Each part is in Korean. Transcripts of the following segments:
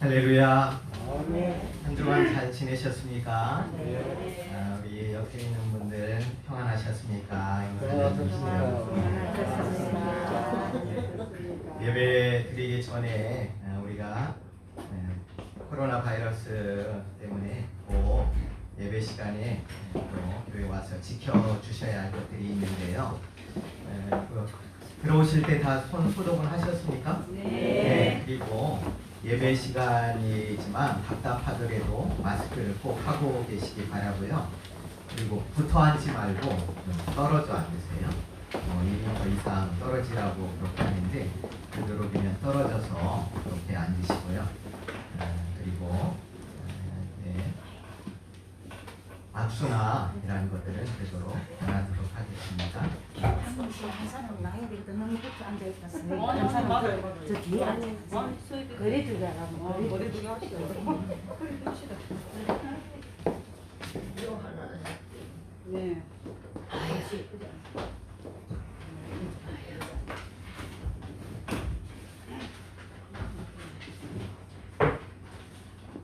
할렐루야. 네. 한 주간 잘 지내셨습니까? 네. 우리 옆에 있는 분들 평안하셨습니까? 예배 드리기 전에 우리가 코로나 바이러스 때문에 꼭 예배 시간에 또 교회 와서 지켜주셔야 할 것들이 있는데요. 들어오실 때 다 손 소독은 하셨습니까? 네. 그리고 예배 시간이지만 답답하더라도 마스크를 꼭 하고 계시기 바라고요. 그리고 붙어 앉지 말고 떨어져 앉으세요. 1m 이상 떨어지라고 그렇게 하는데 되도록이면 떨어져서 그렇게 앉으시고요. 그리고 악수나 이런 것들은 되도록 안 하도록 하겠습니다. 한 사람 나야 되겠다. 너무 붙어 앉아 있었으니까 한 사람 저 뒤에 앉아 있어. 거리 두기 하라고. 거리 두기 하시죠. 네.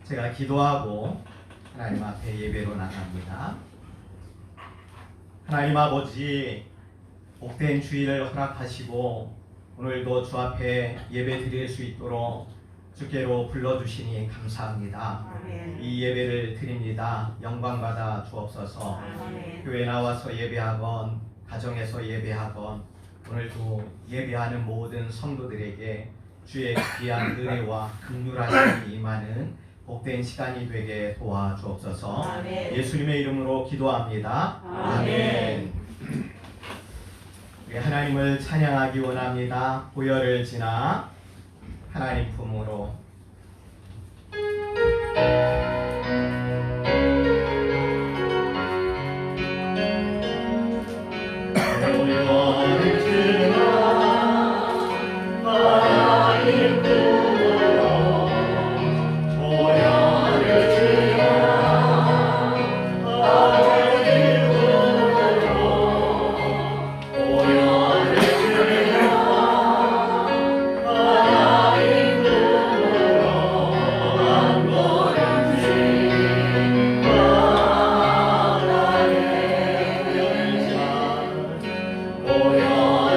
제가 기도하고 하나님 앞에 예배로 나갑니다. 하나님 아버지, 복된 주일을 허락하시고 오늘도 주 앞에 예배 드릴 수 있도록 주께로 불러주시니 감사합니다. 아멘. 이 예배를 드립니다. 영광받아 주옵소서. 아멘. 교회 나와서 예배하건 가정에서 예배하건 오늘도 예배하는 모든 성도들에게 주의 귀한 은혜와 긍휼하심이 임하는 복된 시간이 되게 도와주옵소서. 아멘. 예수님의 이름으로 기도합니다. 아멘. 우리 하나님을 찬양하기 원합니다. 보혈을 지나 하나님 품으로. 보혈을 지나 하나님 품으로. 보혈을 지나 하나님 품으로. 보혈을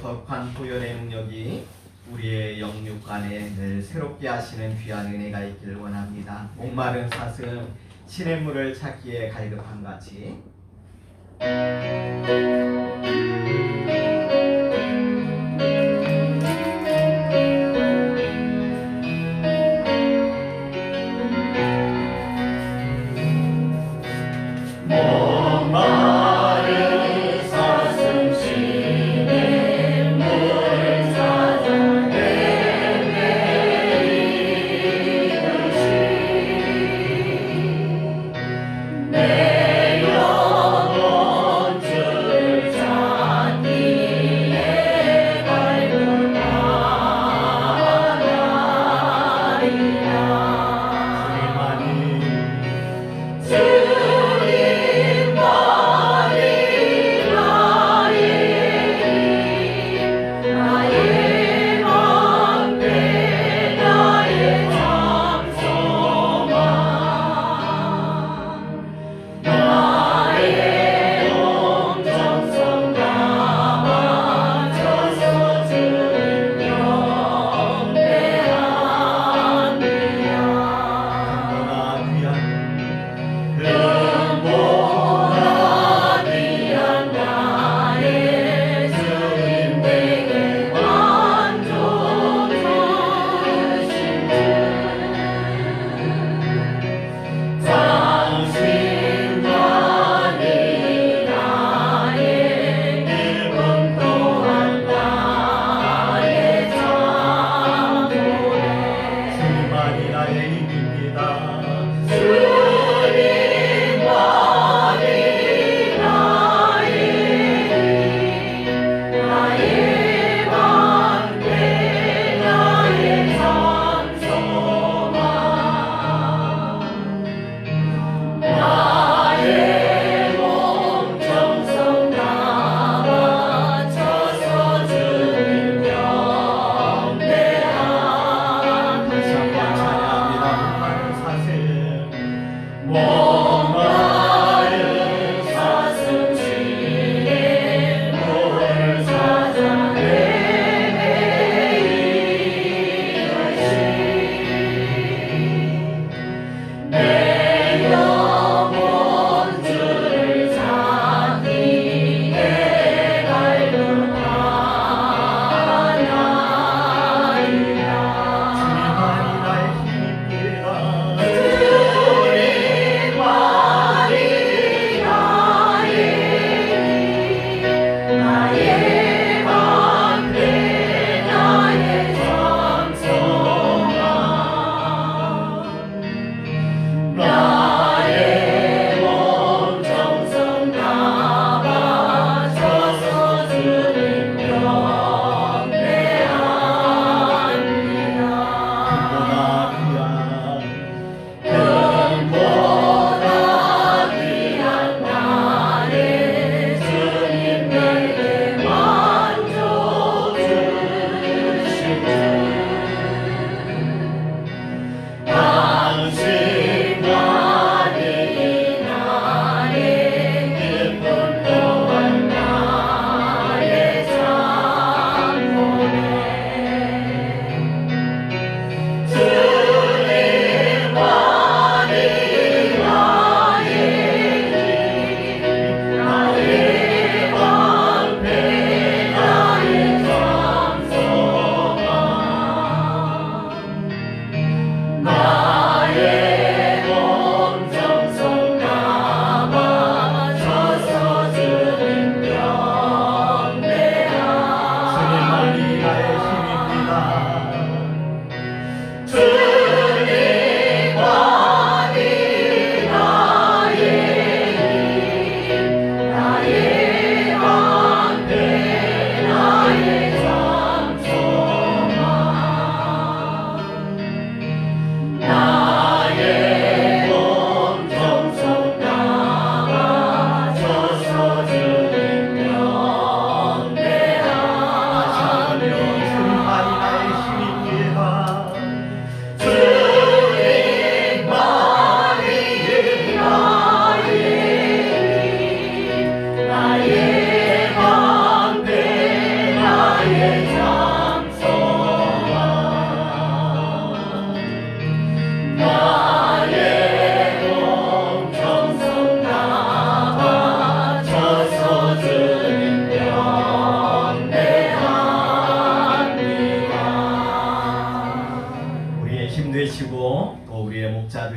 거룩한 보혈의 능력이 우리의 영육 안에 늘 새롭게 하시는 귀한 은혜가 있기를 원합니다. 목마른 사슴 시냇물을 찾기에 갈급한 같이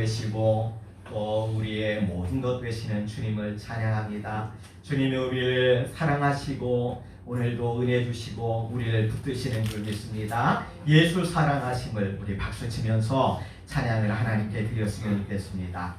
되시고 또 우리의 모든 것 되시는 주님을 찬양합니다. 주님이 우리를 사랑하시고 오늘도 은혜 주시고 우리를 붙드시는 줄 믿습니다. 예수 사랑하심을 우리 박수 치면서 찬양을 하나님께 드렸으면 좋겠습니다.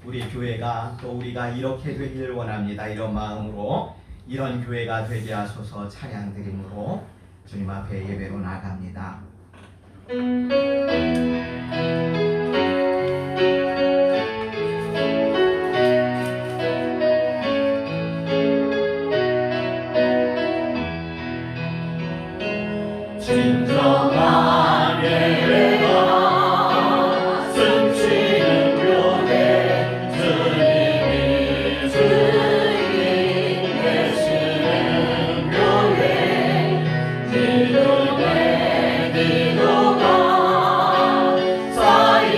우리 교회가 또 우리가 이렇게 되기를 원합니다. 이런 마음으로 이런 교회가 되게 하소서 찬양드림으로 주님 앞에 예배로 나갑니다. 진정한 예배가 숨쉬는 교회 주님이 주인 되시는 교회 믿음의 기도가 쌓여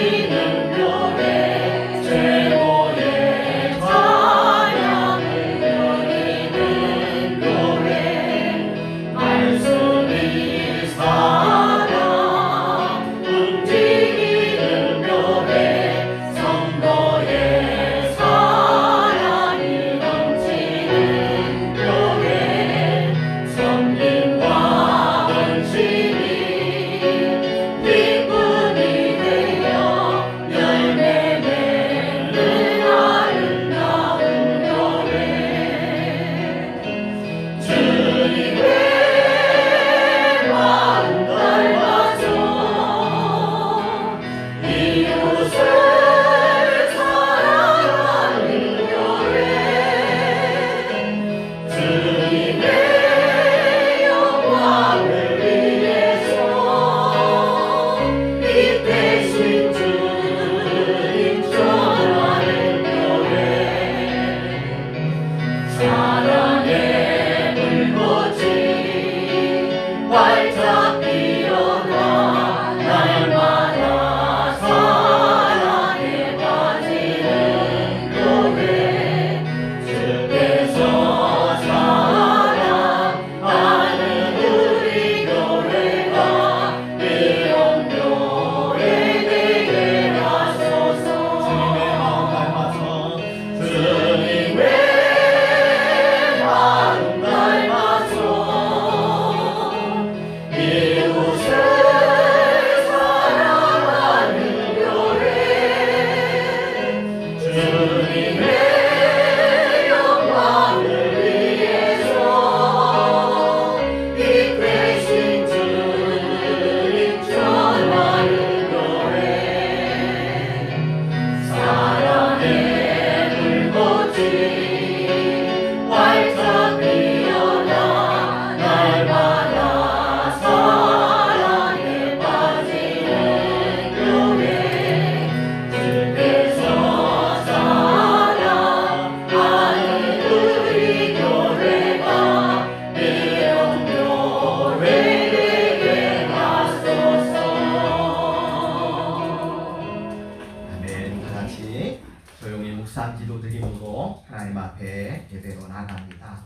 조용히 묵상 기도 드림으로 하나님 앞에 예배로 나갑니다.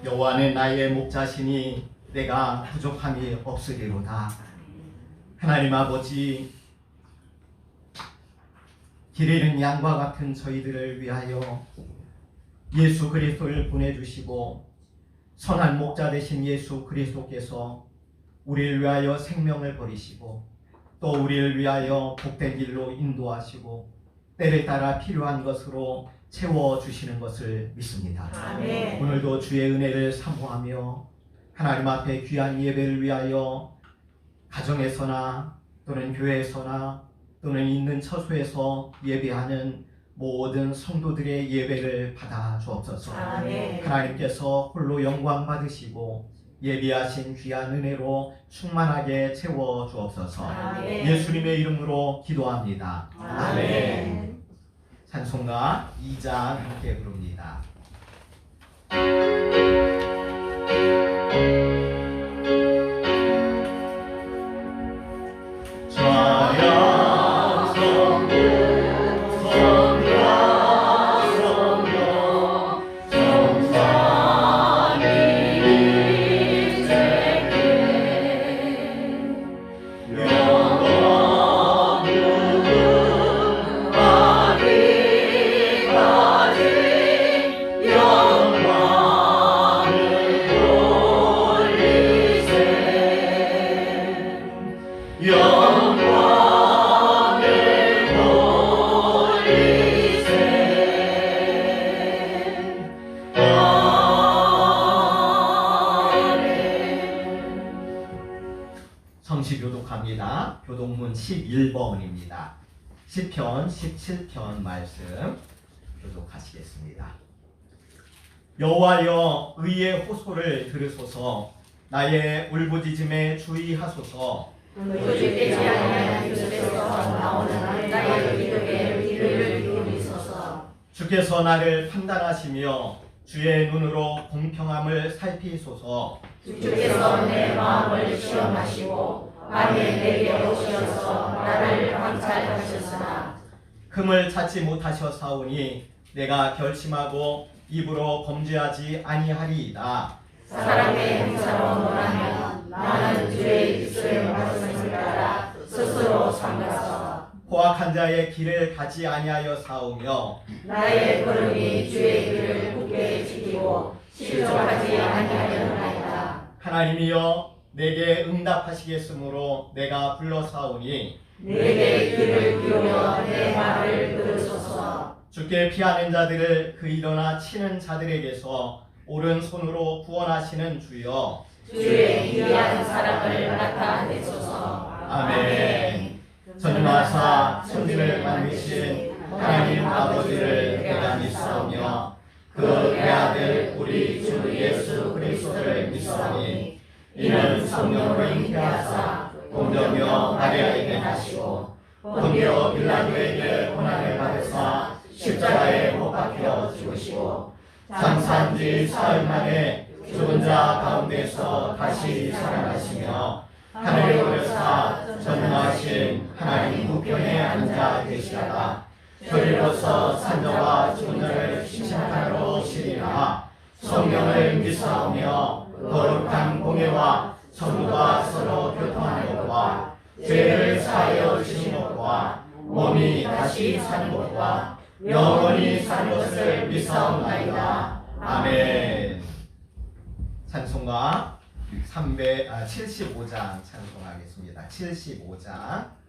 여호와는 나의 목자시니 내가 부족함이 없으리로다. 하나님 아버지, 길 잃은 양과 같은 저희들을 위하여 예수 그리스도를 보내주시고 선한 목자 되신 예수 그리스도께서 우리를 위하여 생명을 버리시고 또 우리를 위하여 복된 길로 인도하시고 때를 따라 필요한 것으로 채워주시는 것을 믿습니다. 아멘. 오늘도 주의 은혜를 사모하며 하나님 앞에 귀한 예배를 위하여 가정에서나 또는 교회에서나 또는 있는 처소에서 예배하는 모든 성도들의 예배를 받아 주옵소서. 아멘. 하나님께서 홀로 영광 받으시고 예비하신 귀한 은혜로 충만하게 채워 주옵소서. 아멘. 예수님의 이름으로 기도합니다. 아멘. 찬송가 2장 함께 부릅니다. 성시교독합니다. 교독문 11번입니다. 시편 17편 말씀 교독하시겠습니다. 여호와여, 의의 호소를 들으소서. 나의 울부짖음에 주의하소서. 울부짖지 아니하는 주께서 나를 판단하시며 주의 눈으로 공평함을 살피소서. 주께서 내 마음을 시험하시고 밤에 내게 오셔서 나를 감찰하셨으나 금을 찾지 못하셨사오니 내가 결심하고 입으로 범죄하지 아니하리이다. 사람의 행사로 논하면 나는 주의 입술의 말씀을 따라 스스로 삼가서 포악한 자의 길을 가지 아니하여 사오며 나의 걸음이 주의 길을 굳게 지키고 실족하지 아니하려나이다. 하나님이여 내게 응답하시겠으므로 내가 불러사오니 내게 귀를 기울여 내 말을 들으소서. 주께 피하는 자들을 그 일어나 치는 자들에게서 오른손으로 구원하시는 주여. 주의 기이한 사랑을 나타내소서. 아멘. 전능하사 천지를 만드신 하나님 아버지를 내가 믿사오며 그 외아들 우리 주 예수 그리스도를 믿사오니 이는 성령으로 잉태하사 동정녀 마리아에게 나시고 본디오 빌라도에게 고난을 받으사 십자가에 못 박혀 죽으시고 장사한 지 사흘 만에 죽은 자 가운데서 다시 살아나시며 하늘에 오르사 전능하신 하나님 우편에 앉아 계시다가 저리로서 산자와 죽은 자를 심판하러 오시리라. 성령을 믿사오며 거룩한 공예와 성도가 서로 교통하는 것과 죄를 사하여 주신 것과 몸이 다시 사는 것과 영원히 사는 것을 믿사옵나이다. 아멘. 찬송가 75장 찬송하겠습니다. 75장.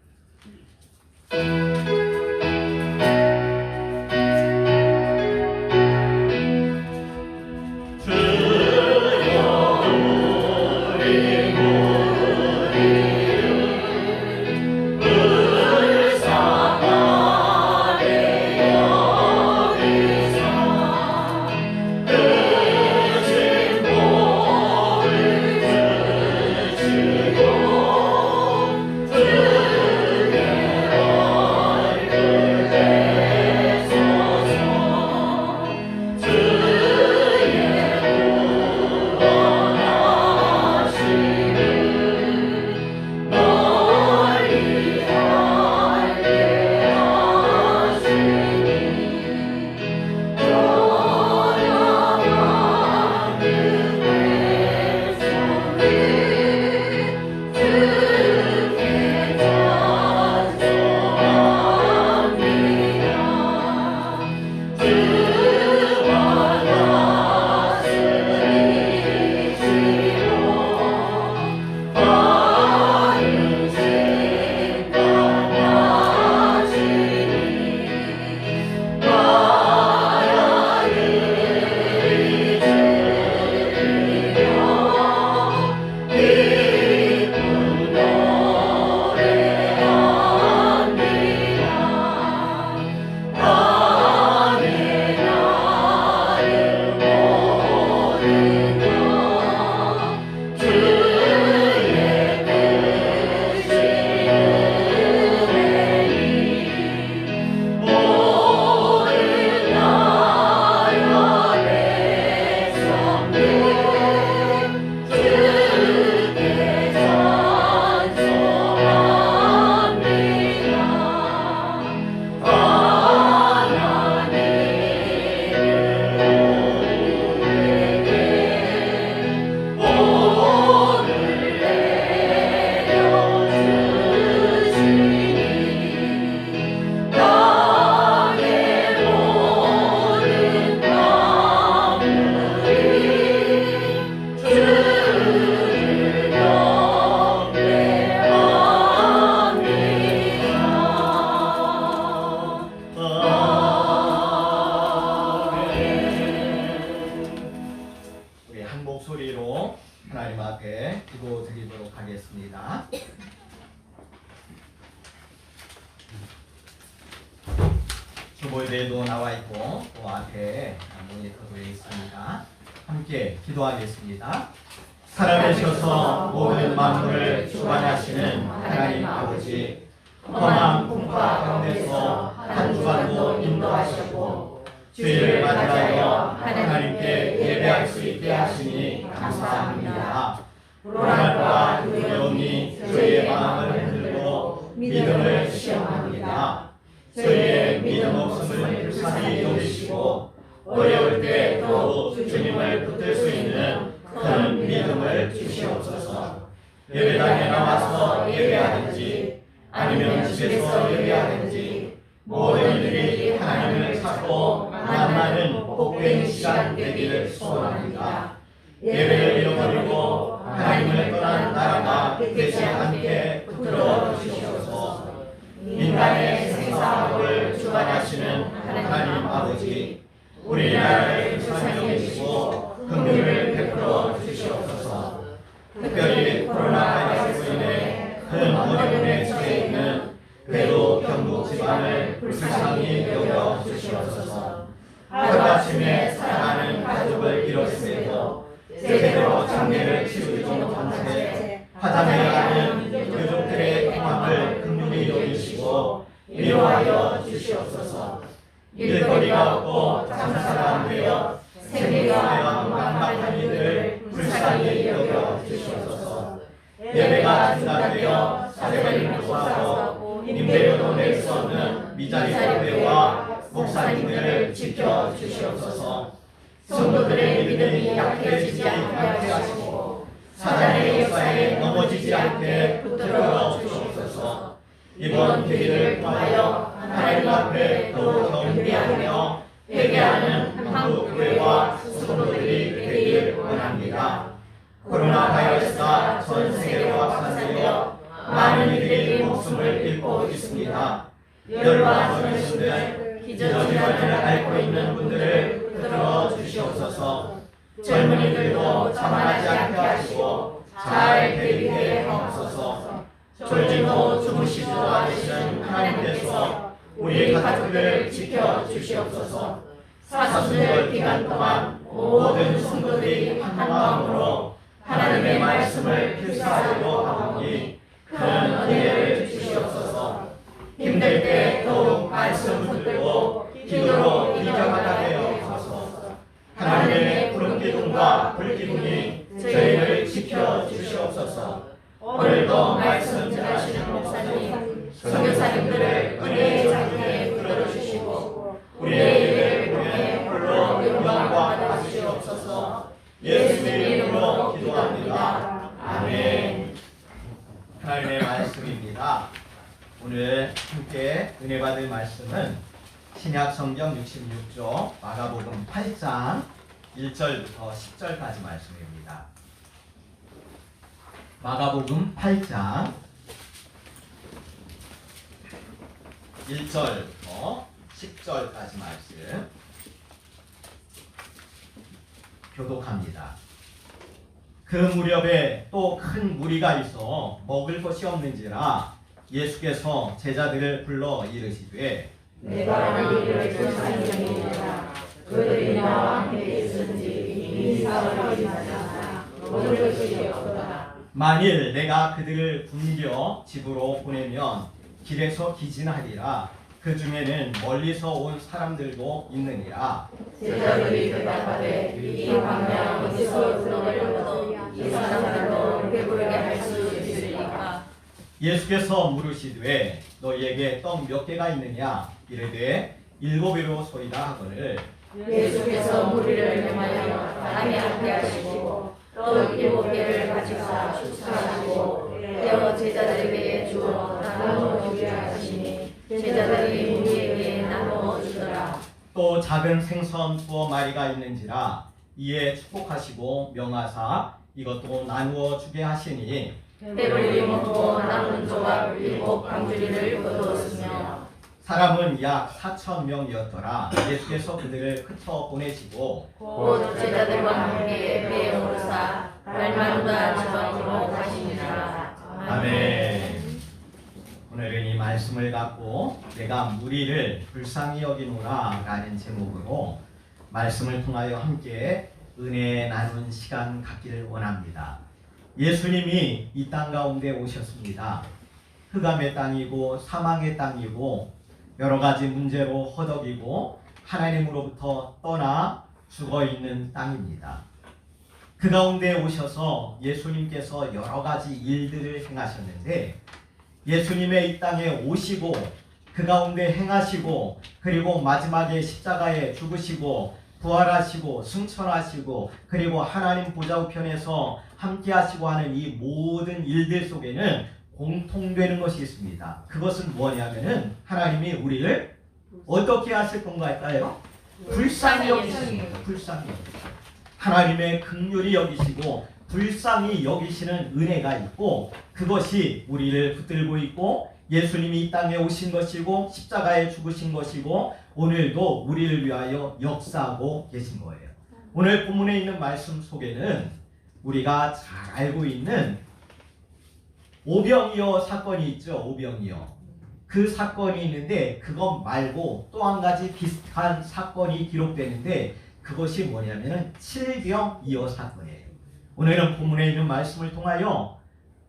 주보에도 나와 있고 그 앞에 모니터도 있습니다. 함께 기도하겠습니다. 살아계셔서 모든 만물을 주관하시는 하나님 아버지, 험한 풍파 가운데서 한 주간도 인도하셨고 주일을 맞이하여 하나님께 예배할 수 있게 하시니 감사합니다. 불안과 두려움이 저희의 마음을 흔들고 믿음을 시험합니다. 저희의 믿음 없음을 불쌍히 여기시고 어려울 때 더욱 주님을 붙들 수 있는 큰 믿음을 주시옵소서. 예배당에 나와서 예배하든지 아니면 집에서 예배하든지 모든 이들이 하나님을 찾고 만나는 복된 시간 되기를 소원합니다. 예배를 잃어버리고 하나님을 떠난 나라가 되지 않게 붙들어 주시옵소서. 인간의 생사학을 주관하시는 하나님 아버지, 우리나라를 불쌍히 여기시고 긍휼을 베풀어 주시옵소서. 특별히 코로나 바이러스로 인해 큰 어려움에 처해 있는 대도 경북 집안을 불쌍히 여겨 주시옵소서. 하루아침에 사랑하는 가족을 잃었음에도 제대로 장례를 치르지도 못한 채 화장해 가는 유족들의 행함을 긍휼히 여기시고 위로하여 주시옵소서. 일거리가 없고 장사가 안 되어 생계가 막막한 이들을 불쌍히 여겨 주시옵소서. 예배가 중단되어 사제들을 구하고 임대료도 낼 수 없는 미자리 교회와 목사님들을 지켜 주시옵소서. 성도들의 믿음이 약해지지 않게 하시고 사단의 역사에 넘어지지 않게 붙들어 주시옵소서. 이번 계기를 통하여 하나님 앞에 더욱 경배하며 회개하는 한국교회와 성도들이 되길 원합니다. 코로나 바이러스가 전 세계로 확산되어 많은 이들이 목숨을 잃고 있습니다. 열과 어르신들, 기저질환을 앓고 있는 분들을 붙들어 주시옵소서. 젊은이들도 자만하지 않게 하시고 잘 대비해 하옵소서. 졸지도 주무시지도 않으시는 하나님께서 우리 가족들을 지켜 주시옵소서. 사순절 기간 동안 모든 성도들이 한 마음으로 하나님의 말씀을 필사하려고 하오니 큰 은혜를 주시옵소서. 힘들 때 더욱 말씀 붙들고 기도로 일정하게 하옵소서. 하나님의 푸른 기둥과 불기둥이 저희를 지켜 주시옵소서. 오늘도 말씀 전하시는 목사님, 선교사님들을 은혜의 자리에 불러주시고 우리의 예배를 통해 홀로 영광과 받으시옵소서. 예수의 이름으로 기도합니다. 아멘. 하나님의 말씀입니다. 오늘 함께 은혜 받을 말씀은 신약 성경 66조 마가복음 8장 1절부터 10절까지 말씀입니다. 마가복음 8장 1절부터 10절까지 말씀 교독합니다. 그 무렵에 또 큰 무리가 있어 먹을 것이 없는지라 예수께서 제자들을 불러 이르시되 내가 너희를 조사하니라. 그들이 나와 함께 있은지 이미 사흘이 지났으나 먹을 것이 없도다. 만일 내가 그들을 굶겨 집으로 보내면 길에서 기진하리라. 그 중에는 멀리서 온 사람들도 있느니라. 제자들이 대답하되 이 광야 어디서 들어가려고 이 사람들로 배부르게 할 수 있으리까. 예수께서 물으시되 너희에게 떡 몇 개가 있느냐? 이르되 7이로 소이다 하거늘. 예수께서 무리를 명하여 땅에 앉게 하시고 떡 7개를 가지사 축사하시고 떼어 제자들에게 주어 나누어 주게 하시니 제자들이 무리에게 나누어 주더라. 또 작은 생선 2마리가 있는지라. 이에 축복하시고 명하사 이것도 나누어 주게 하시니 배불리 먹고 남은 조각 7 방주리를 거두었으며 사람은 약 4,000명이었더라. 예수께서 그들을 흩어 보내시고 곧 제자들과 함께 배에 오르사 달마누다 지방으로 가시니라. 아멘. 오늘은 이 말씀을 갖고 내가 무리를 불쌍히 여기노라 라는 제목으로 말씀을 통하여 함께 은혜 나눈 시간 갖기를 원합니다. 예수님이 이 땅 가운데 오셨습니다. 흑암의 땅이고 사망의 땅이고 여러 가지 문제로 허덕이고 하나님으로부터 떠나 죽어 있는 땅입니다. 그 가운데 오셔서 예수님께서 여러 가지 일들을 행하셨는데, 예수님의 이 땅에 오시고 그 가운데 행하시고, 그리고 마지막에 십자가에 죽으시고 부활하시고 승천하시고, 그리고 하나님 보좌 우편에서 함께 하시고 하는 이 모든 일들 속에는 공통되는 것이 있습니다. 그것은 뭐냐면은 하나님이 우리를 어떻게 하실 건가 할까요? 불쌍히 여기십니다. 불쌍히 여기십니다. 하나님의 긍휼히 여기시고 불쌍히 여기시는 은혜가 있고, 그것이 우리를 붙들고 있고, 예수님이 이 땅에 오신 것이고 십자가에 죽으신 것이고 오늘도 우리를 위하여 역사하고 계신 거예요. 오늘 본문에 있는 말씀 속에는 우리가 잘 알고 있는 오병이어 사건이 있죠. 오병이어. 그 사건이 있는데, 그것 말고 또 한 가지 비슷한 사건이 기록되는데, 그것이 뭐냐면은 칠병이어 사건이에요. 오늘은 본문에 있는 말씀을 통하여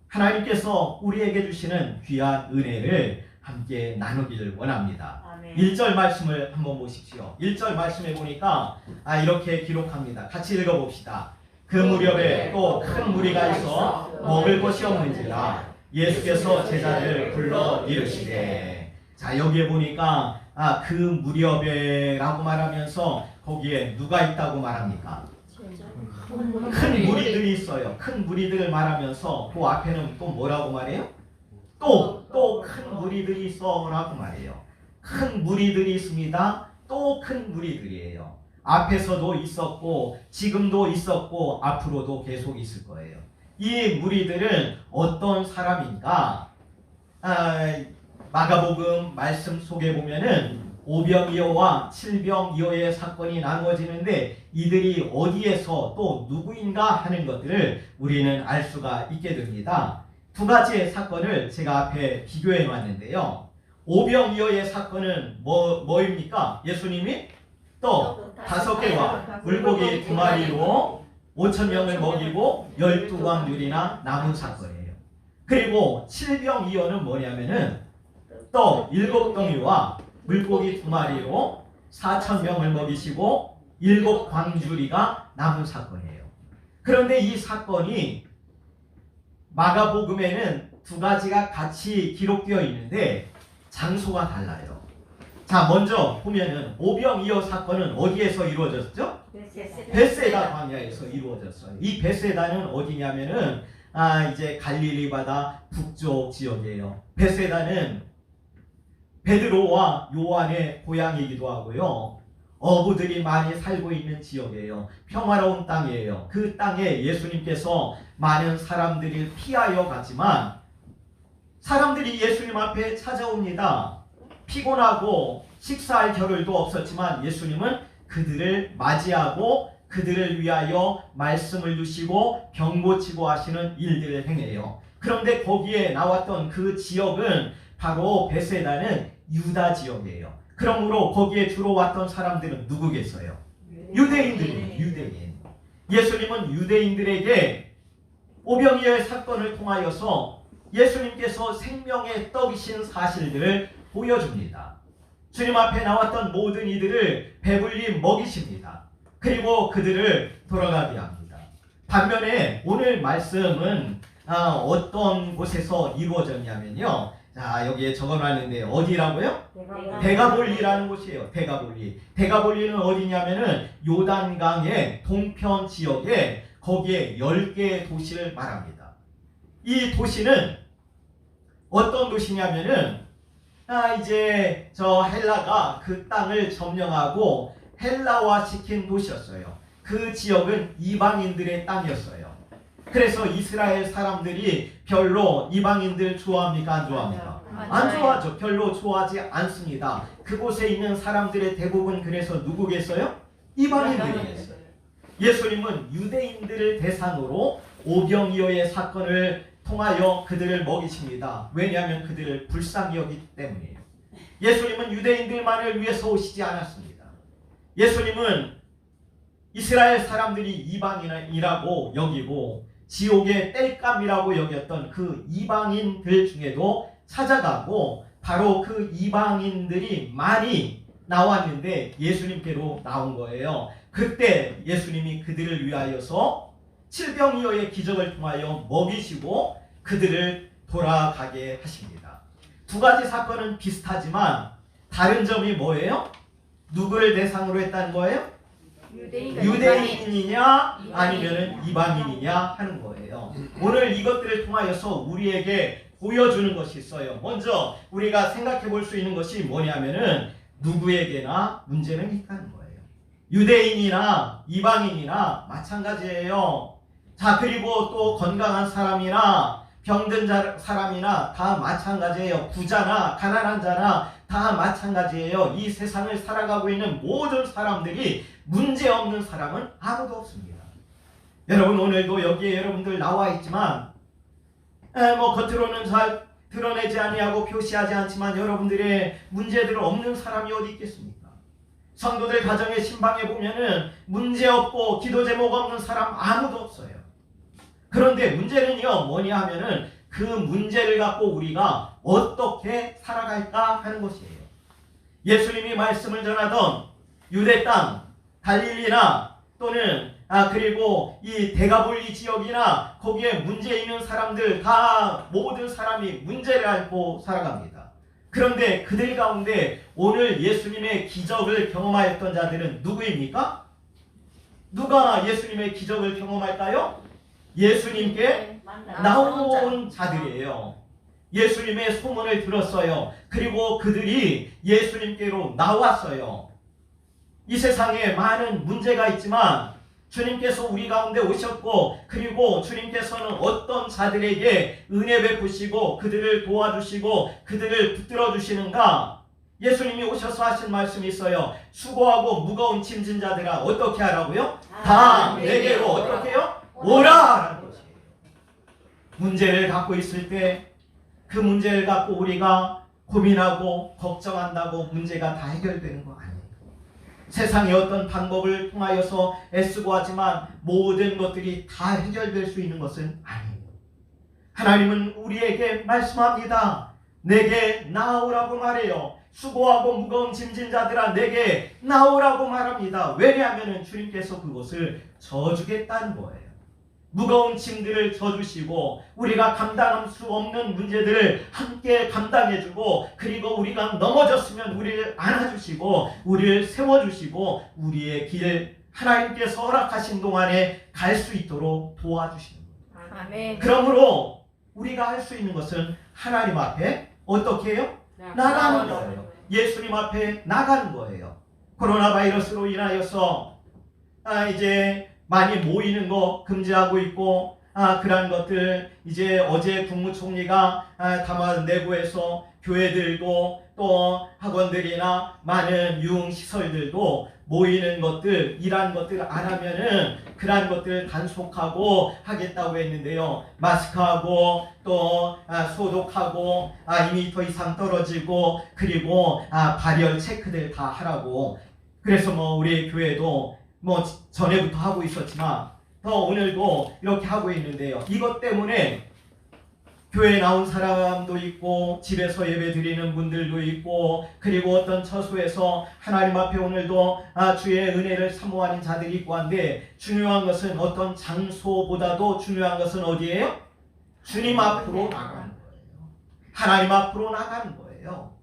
하나님께서 우리에게 주시는 귀한 은혜를 함께 나누기를 원합니다. 1절 말씀을 한번 보십시오. 1절 말씀에 보니까 이렇게 기록합니다. 같이 읽어봅시다. 그 무렵에 또 큰 무리가 있어 먹을 것이 없는지라 예수께서 제자를 불러 이르시되. 자, 여기에 보니까 그 무렵에 라고 말하면서 거기에 누가 있다고 말합니까? 큰 무리들이 있어요. 큰 무리들을 말하면서 그 앞에는 또 뭐라고 말해요? 또 큰 무리들이 있어 라고 말해요. 큰 무리들이 있습니다. 또 큰 무리들이에요. 앞에서도 있었고 지금도 있었고 앞으로도 계속 있을 거예요. 이 무리들은 어떤 사람인가? 마가복음 말씀 속에 보면은 오병이어와 칠병이어의 사건이 나누어지는데, 이들이 어디에서 또 누구인가 하는 것들을 우리는 알 수가 있게 됩니다. 두 가지의 사건을 제가 앞에 비교해 놨는데요. 오병이어의 사건은 뭐입니까? 예수님이 떡 5개와 물고기 2마리로 5,000명을 먹이고 12광줄이나 남은 사건이에요. 그리고 칠병이어는 뭐냐면은 떡 7덩이와 물고기 2마리로 4,000명을 먹이시고 7광주리가 남은 사건이에요. 그런데 이 사건이 마가복음에는 두 가지가 같이 기록되어 있는데 장소가 달라요. 자, 먼저 보면은 오병이어 사건은 어디에서 이루어졌죠? 벳세다 광야에서 이루어졌어요. 이 벳세다는 어디냐면은 이제 갈릴리 바다 북쪽 지역이에요. 벳세다는 베드로와 요한의 고향이기도 하고요. 어부들이 많이 살고 있는 지역이에요. 평화로운 땅이에요. 그 땅에 예수님께서 많은 사람들을 피하여 갔지만 사람들이 예수님 앞에 찾아옵니다. 피곤하고 식사할 겨를도 없었지만 예수님은 그들을 맞이하고 그들을 위하여 말씀을 주시고 병 고치고 하시는 일들을 행해요. 그런데 거기에 나왔던 그 지역은 바로 벳세다는 유다 지역이에요. 그러므로 거기에 주로 왔던 사람들은 누구겠어요? 유대인들이에요. 유대인. 예수님은 유대인들에게 오병이어의 사건을 통하여서 예수님께서 생명의 떡이신 사실들을 보여줍니다. 주님 앞에 나왔던 모든 이들을 배불리 먹이십니다. 그리고 그들을 돌아가게 합니다. 반면에 오늘 말씀은 어떤 곳에서 이루어졌냐면요. 자, 여기에 적어놨는데 어디라고요? 데가볼리라는 곳이에요. 데가볼리. 데가볼리는 어디냐면은 요단강의 동편 지역에 거기에 10개의 도시를 말합니다. 이 도시는 어떤 도시냐면은 이제 저 헬라가 그 땅을 점령하고 헬라화 시킨 도시였어요. 그 지역은 이방인들의 땅이었어요. 그래서 이스라엘 사람들이 별로 이방인들 좋아합니까? 안 좋아합니까? 안 좋아하죠. 별로 좋아하지 않습니다. 그곳에 있는 사람들의 대부분 그래서 누구겠어요? 이방인들이겠어요. 예수님은 유대인들을 대상으로 오병이어의 사건을 통하여 그들을 먹이십니다. 왜냐하면 그들을 불쌍히 여기기 때문이에요. 예수님은 유대인들만을 위해서 오시지 않았습니다. 예수님은 이스라엘 사람들이 이방인이라고 여기고 지옥의 땔감이라고 여겼던 그 이방인들 중에도 찾아가고 바로 그 이방인들이 많이 나왔는데 예수님께로 나온 거예요. 그때 예수님이 그들을 위하여서 칠병이어의 기적을 통하여 먹이시고 그들을 돌아가게 하십니다. 두 가지 사건은 비슷하지만 다른 점이 뭐예요? 누구를 대상으로 했다는 거예요? 유대인이냐 아니면 이방인이냐 하는 거예요. 오늘 이것들을 통하여서 우리에게 보여주는 것이 있어요. 먼저 우리가 생각해 볼 수 있는 것이 뭐냐면은 누구에게나 문제는 있다는 거예요. 유대인이나 이방인이나 마찬가지예요. 자, 그리고 또 건강한 사람이나 병든 사람이나 다 마찬가지예요. 부자나 가난한 자나 다 마찬가지예요. 이 세상을 살아가고 있는 모든 사람들이 문제없는 사람은 아무도 없습니다. 여러분, 오늘도 여기에 여러분들 나와 있지만 겉으로는 잘 드러내지 아니하고 표시하지 않지만 여러분들의 문제들 없는 사람이 어디 있겠습니까? 성도들 가정의 신방에 보면은 문제없고 기도 제목 없는 사람 아무도 없어요. 그런데 문제는요 뭐냐 하면은 그 문제를 갖고 우리가 어떻게 살아갈까 하는 것이에요. 예수님이 말씀을 전하던 유대 땅 갈릴리나 또는 그리고 이 데가볼리 지역이나 거기에 문제 있는 사람들 다 모든 사람이 문제를 앓고 살아갑니다. 그런데 그들 가운데 오늘 예수님의 기적을 경험하였던 자들은 누구입니까? 누가 예수님의 기적을 경험할까요? 예수님께 나온 자들이에요. 예수님의 소문을 들었어요. 그리고 그들이 예수님께로 나왔어요. 이 세상에 많은 문제가 있지만 주님께서 우리 가운데 오셨고 그리고 주님께서는 어떤 자들에게 은혜 베푸시고 그들을 도와주시고 그들을 붙들어 주시는가? 예수님이 오셔서 하신 말씀이 있어요. 수고하고 무거운 짐진 자들아 어떻게 하라고요? 다 내게로 어떻게 해요? 오라! 문제를 갖고 있을 때 그 문제를 갖고 우리가 고민하고 걱정한다고 문제가 다 해결되는 거 아니에요. 세상의 어떤 방법을 통하여서 애쓰고 하지만 모든 것들이 다 해결될 수 있는 것은 아니에요. 하나님은 우리에게 말씀합니다. 내게 나오라고 말해요. 수고하고 무거운 짐진 자들아 내게 나오라고 말합니다. 왜냐하면 주님께서 그것을 져주겠다는 거예요. 무거운 짐들을 져주시고 우리가 감당할 수 없는 문제들을 함께 감당해주고 그리고 우리가 넘어졌으면 우리를 안아주시고 우리를 세워주시고 우리의 길 하나님께서 허락하신 동안에 갈 수 있도록 도와주시는 거예요. 아멘. 그러므로 우리가 할 수 있는 것은 하나님 앞에 어떻게 해요? 나가는 거예요. 예수님 앞에 나가는 거예요. 코로나 바이러스로 인하여서 이제 많이 모이는 거 금지하고 있고 그런 것들 이제 어제 국무총리가 담화 내부에서 교회들도 또 학원들이나 많은 유흥시설들도 모이는 것들 이러한 것들 안 하면은 그러한 것들 단속하고 하겠다고 했는데요. 마스크하고 또 소독하고 2m 이상 떨어지고 그리고 발열 체크들 다 하라고. 그래서 우리 교회도 전에부터 하고 있었지만 더 오늘도 이렇게 하고 있는데요. 이것 때문에 교회에 나온 사람도 있고 집에서 예배 드리는 분들도 있고 그리고 어떤 처소에서 하나님 앞에 오늘도 주의 은혜를 사모하는 자들이 있고 한데 중요한 것은 어떤 장소보다도 중요한 것은 어디예요? 주님 앞으로 나가는 거예요. 하나님 앞으로 나가는 거예요.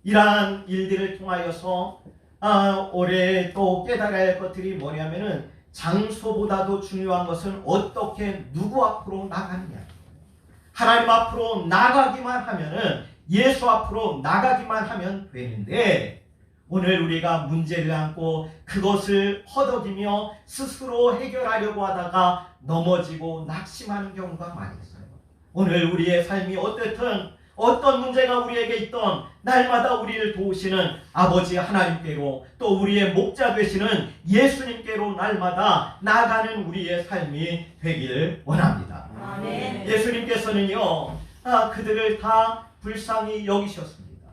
이러한 일들을 통하여서 올해 또 깨달아야 할 것들이 뭐냐면은 장소보다도 중요한 것은 어떻게 누구 앞으로 나가느냐. 하나님 앞으로 나가기만 하면은 예수 앞으로 나가기만 하면 되는데 오늘 우리가 문제를 안고 그것을 허덕이며 스스로 해결하려고 하다가 넘어지고 낙심하는 경우가 많이 있어요. 오늘 우리의 삶이 어떻든 어떤 문제가 우리에게 있던 날마다 우리를 도우시는 아버지 하나님께로 또 우리의 목자 되시는 예수님께로 날마다 나아가는 우리의 삶이 되기를 원합니다. 아멘. 예수님께서는요 그들을 다 불쌍히 여기셨습니다.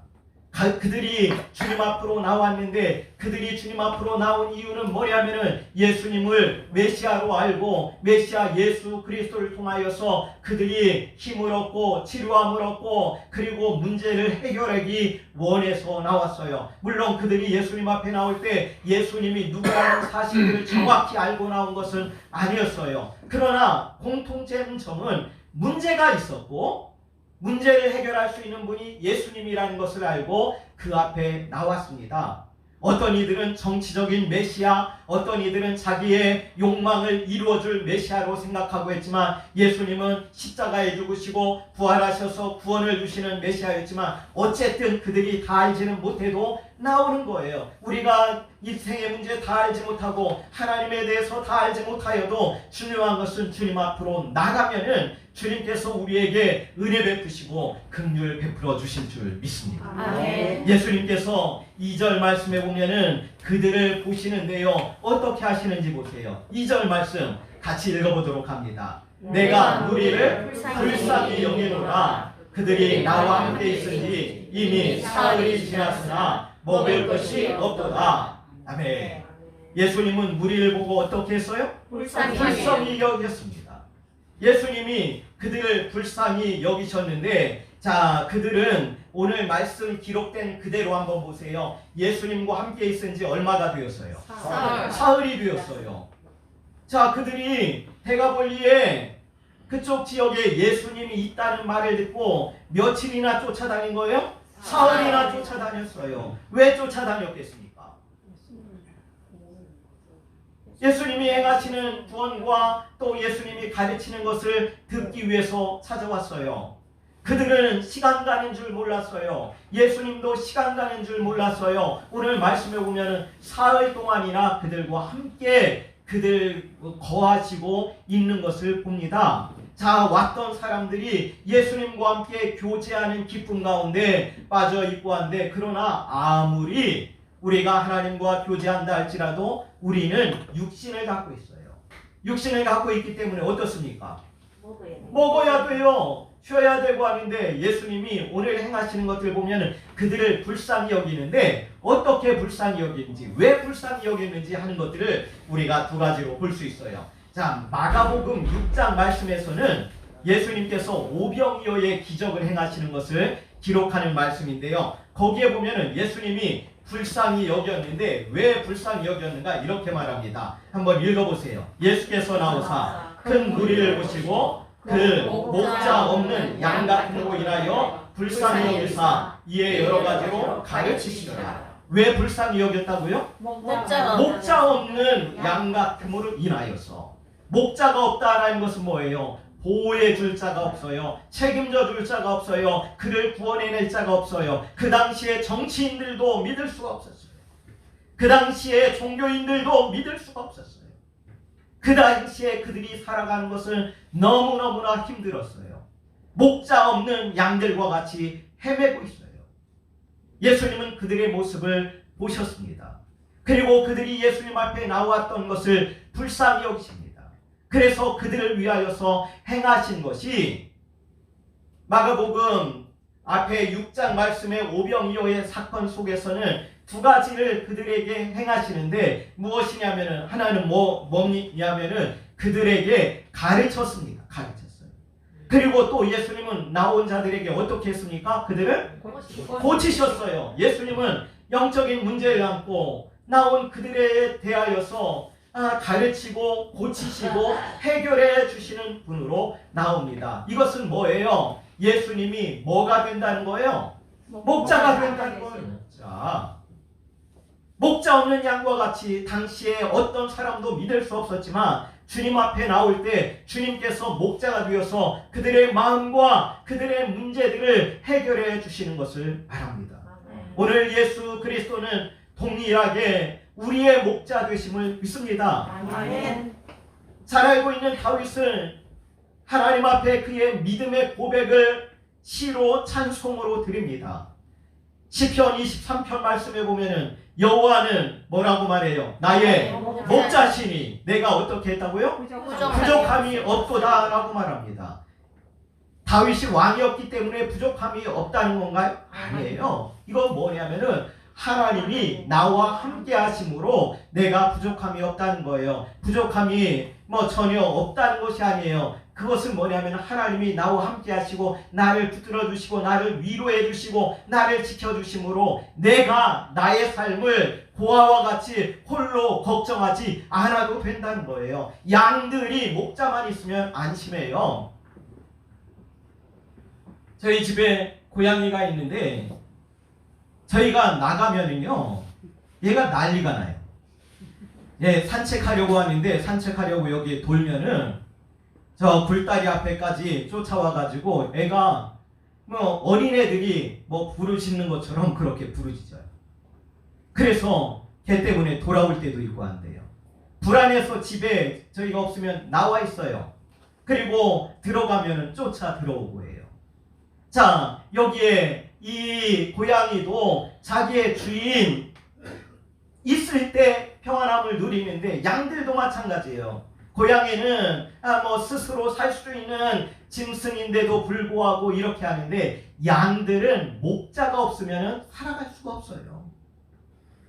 그들이 주님 앞으로 나왔는데 그들이 주님 앞으로 나온 이유는 뭐냐면은 예수님을 메시아로 알고 메시아 예수 그리스도를 통하여서 그들이 힘을 얻고 치료함을 얻고 그리고 문제를 해결하기 원해서 나왔어요. 물론 그들이 예수님 앞에 나올 때 예수님이 누구라는 사실을 정확히 알고 나온 것은 아니었어요. 그러나 공통점은 문제가 있었고 문제를 해결할 수 있는 분이 예수님이라는 것을 알고 그 앞에 나왔습니다. 어떤 이들은 정치적인 메시아, 어떤 이들은 자기의 욕망을 이루어줄 메시아로 생각하고 했지만 예수님은 십자가에 죽으시고 부활하셔서 구원을 주시는 메시아였지만 어쨌든 그들이 다 알지는 못해도 나오는 거예요. 우리가 인생의 문제 다 알지 못하고 하나님에 대해서 다 알지 못하여도 중요한 것은 주님 앞으로 나가면은 주님께서 우리에게 은혜 베푸시고 긍휼 베풀어 주실 줄 믿습니다. 아멘. 예수님께서 2절 말씀에 보면은 그들을 보시는데요. 어떻게 하시는지 보세요. 2절 말씀 같이 읽어보도록 합니다. 내가 무리를 불쌍히 여기노라. 그들이 나와 함께 있으니 이미 사흘이 지났으나 먹을 것이 없도다. 아멘. 예수님은 무리를 보고 어떻게 했어요? 불쌍히 여겼습니다. 예수님이 그들을 불쌍히 여기셨는데 자 그들은 오늘 말씀 기록된 그대로 한번 보세요. 예수님과 함께 있은 지 얼마가 되었어요? 사흘이 되었어요. 자 그들이 대가볼리에 그쪽 지역에 예수님이 있다는 말을 듣고 며칠이나 쫓아다닌 거예요? 사흘이나 쫓아다녔어요. 왜 쫓아다녔겠습니까? 예수님이 행하시는 구원과 또 예수님이 가르치는 것을 듣기 위해서 찾아왔어요. 그들은 시간 가는 줄 몰랐어요. 예수님도 시간 가는 줄 몰랐어요. 오늘 말씀에 보면 사흘 동안이나 그들과 함께 그들 거하시고 있는 것을 봅니다. 자 왔던 사람들이 예수님과 함께 교제하는 기쁨 가운데 빠져 있고 한데 그러나 아무리 우리가 하나님과 교제한다 할지라도 우리는 육신을 갖고 있어요. 육신을 갖고 있기 때문에 어떻습니까? 먹어야 돼요. 쉬어야 되고 하는데 예수님이 오늘 행하시는 것들 보면 그들을 불쌍히 여기는데 어떻게 불쌍히 여기는지 왜 불쌍히 여기는지 하는 것들을 우리가 두 가지로 볼 수 있어요. 자 마가복음 6장 말씀에서는 예수님께서 오병이어의 기적을 행하시는 것을 기록하는 말씀인데요. 거기에 보면은 예수님이 불쌍히 여겼는데 왜 불쌍히 여겼는가 이렇게 말합니다. 한번 읽어보세요. 예수께서 나오사 큰 무리를 보시고 그 목자 없는 양 같은 거 인하여 불쌍히 여기사 이에 여러 가지로 가르치시더라. 왜 불쌍히 여겼다고요? 목자 없는 양 같음으로 인하여서. 목자가 없다라는 것은 뭐예요? 보호해 줄 자가 없어요. 책임져 줄 자가 없어요. 그를 구원해낼 자가 없어요. 그 당시에 정치인들도 믿을 수가 없었어요. 그 당시에 종교인들도 믿을 수가 없었어요. 그 당시에 그들이 살아가는 것은 너무너무나 힘들었어요. 목자 없는 양들과 같이 헤매고 있어요. 예수님은 그들의 모습을 보셨습니다. 그리고 그들이 예수님 앞에 나왔던 것을 불쌍히 여기십니다. 그래서 그들을 위하여서 행하신 것이 마가복음 앞에 6장 말씀의 오병이어의 사건 속에서는 두 가지를 그들에게 행하시는데 무엇이냐면은 하나는 뭐냐면은 그들에게 가르쳤습니다. 가르쳤어요. 그리고 또 예수님은 나온 자들에게 어떻게 했습니까? 그들을 고치셨어요. 예수님은 영적인 문제를 안고 나온 그들에 대하여서 가르치고 고치시고 해결해 주시는 분으로 나옵니다. 이것은 뭐예요? 예수님이 뭐가 된다는 거예요? 목자가 된다는 거예요. 목자 없는 양과 같이 당시에 어떤 사람도 믿을 수 없었지만 주님 앞에 나올 때 주님께서 목자가 되어서 그들의 마음과 그들의 문제들을 해결해 주시는 것을 말합니다. 오늘 예수 그리스도는 동일하게 우리의 목자 되심을 믿습니다. 아멘. 잘 알고 있는 다윗은 하나님 앞에 그의 믿음의 고백을 시로 찬송으로 드립니다. 시편 23편 말씀에 보면은 여호와는 뭐라고 말해요? 나의 목자시니 내가 어떻게 했다고요? 부족함이 없도다 라고 말합니다. 다윗이 왕이었기 때문에 부족함이 없다는 건가요? 아니에요. 이건 뭐냐면은 하나님이 나와 함께 하심으로 내가 부족함이 없다는 거예요. 부족함이 전혀 없다는 것이 아니에요. 그것은 뭐냐면 하나님이 나와 함께 하시고 나를 붙들어 주시고 나를 위로해 주시고 나를 지켜 주심으로 내가 나의 삶을 고아와 같이 홀로 걱정하지 않아도 된다는 거예요. 양들이 목자만 있으면 안심해요. 저희 집에 고양이가 있는데 저희가 나가면은요 얘가 난리가 나요. 예, 산책하려고 하는데 산책하려고 여기 돌면은 저 굴다리 앞에까지 쫓아와가지고 애가 어린애들이 부르짖는 것처럼 그렇게 부르짖어요. 그래서 걔 때문에 돌아올 때도 있고 한대요. 불안해서 집에 저희가 없으면 나와 있어요. 그리고 들어가면은 쫓아 들어오고 해요. 자, 여기에 이 고양이도 자기의 주인 있을 때 평안함을 누리는데 양들도 마찬가지예요. 고양이는 스스로 살 수 있는 짐승인데도 불구하고 이렇게 하는데 양들은 목자가 없으면 살아갈 수가 없어요.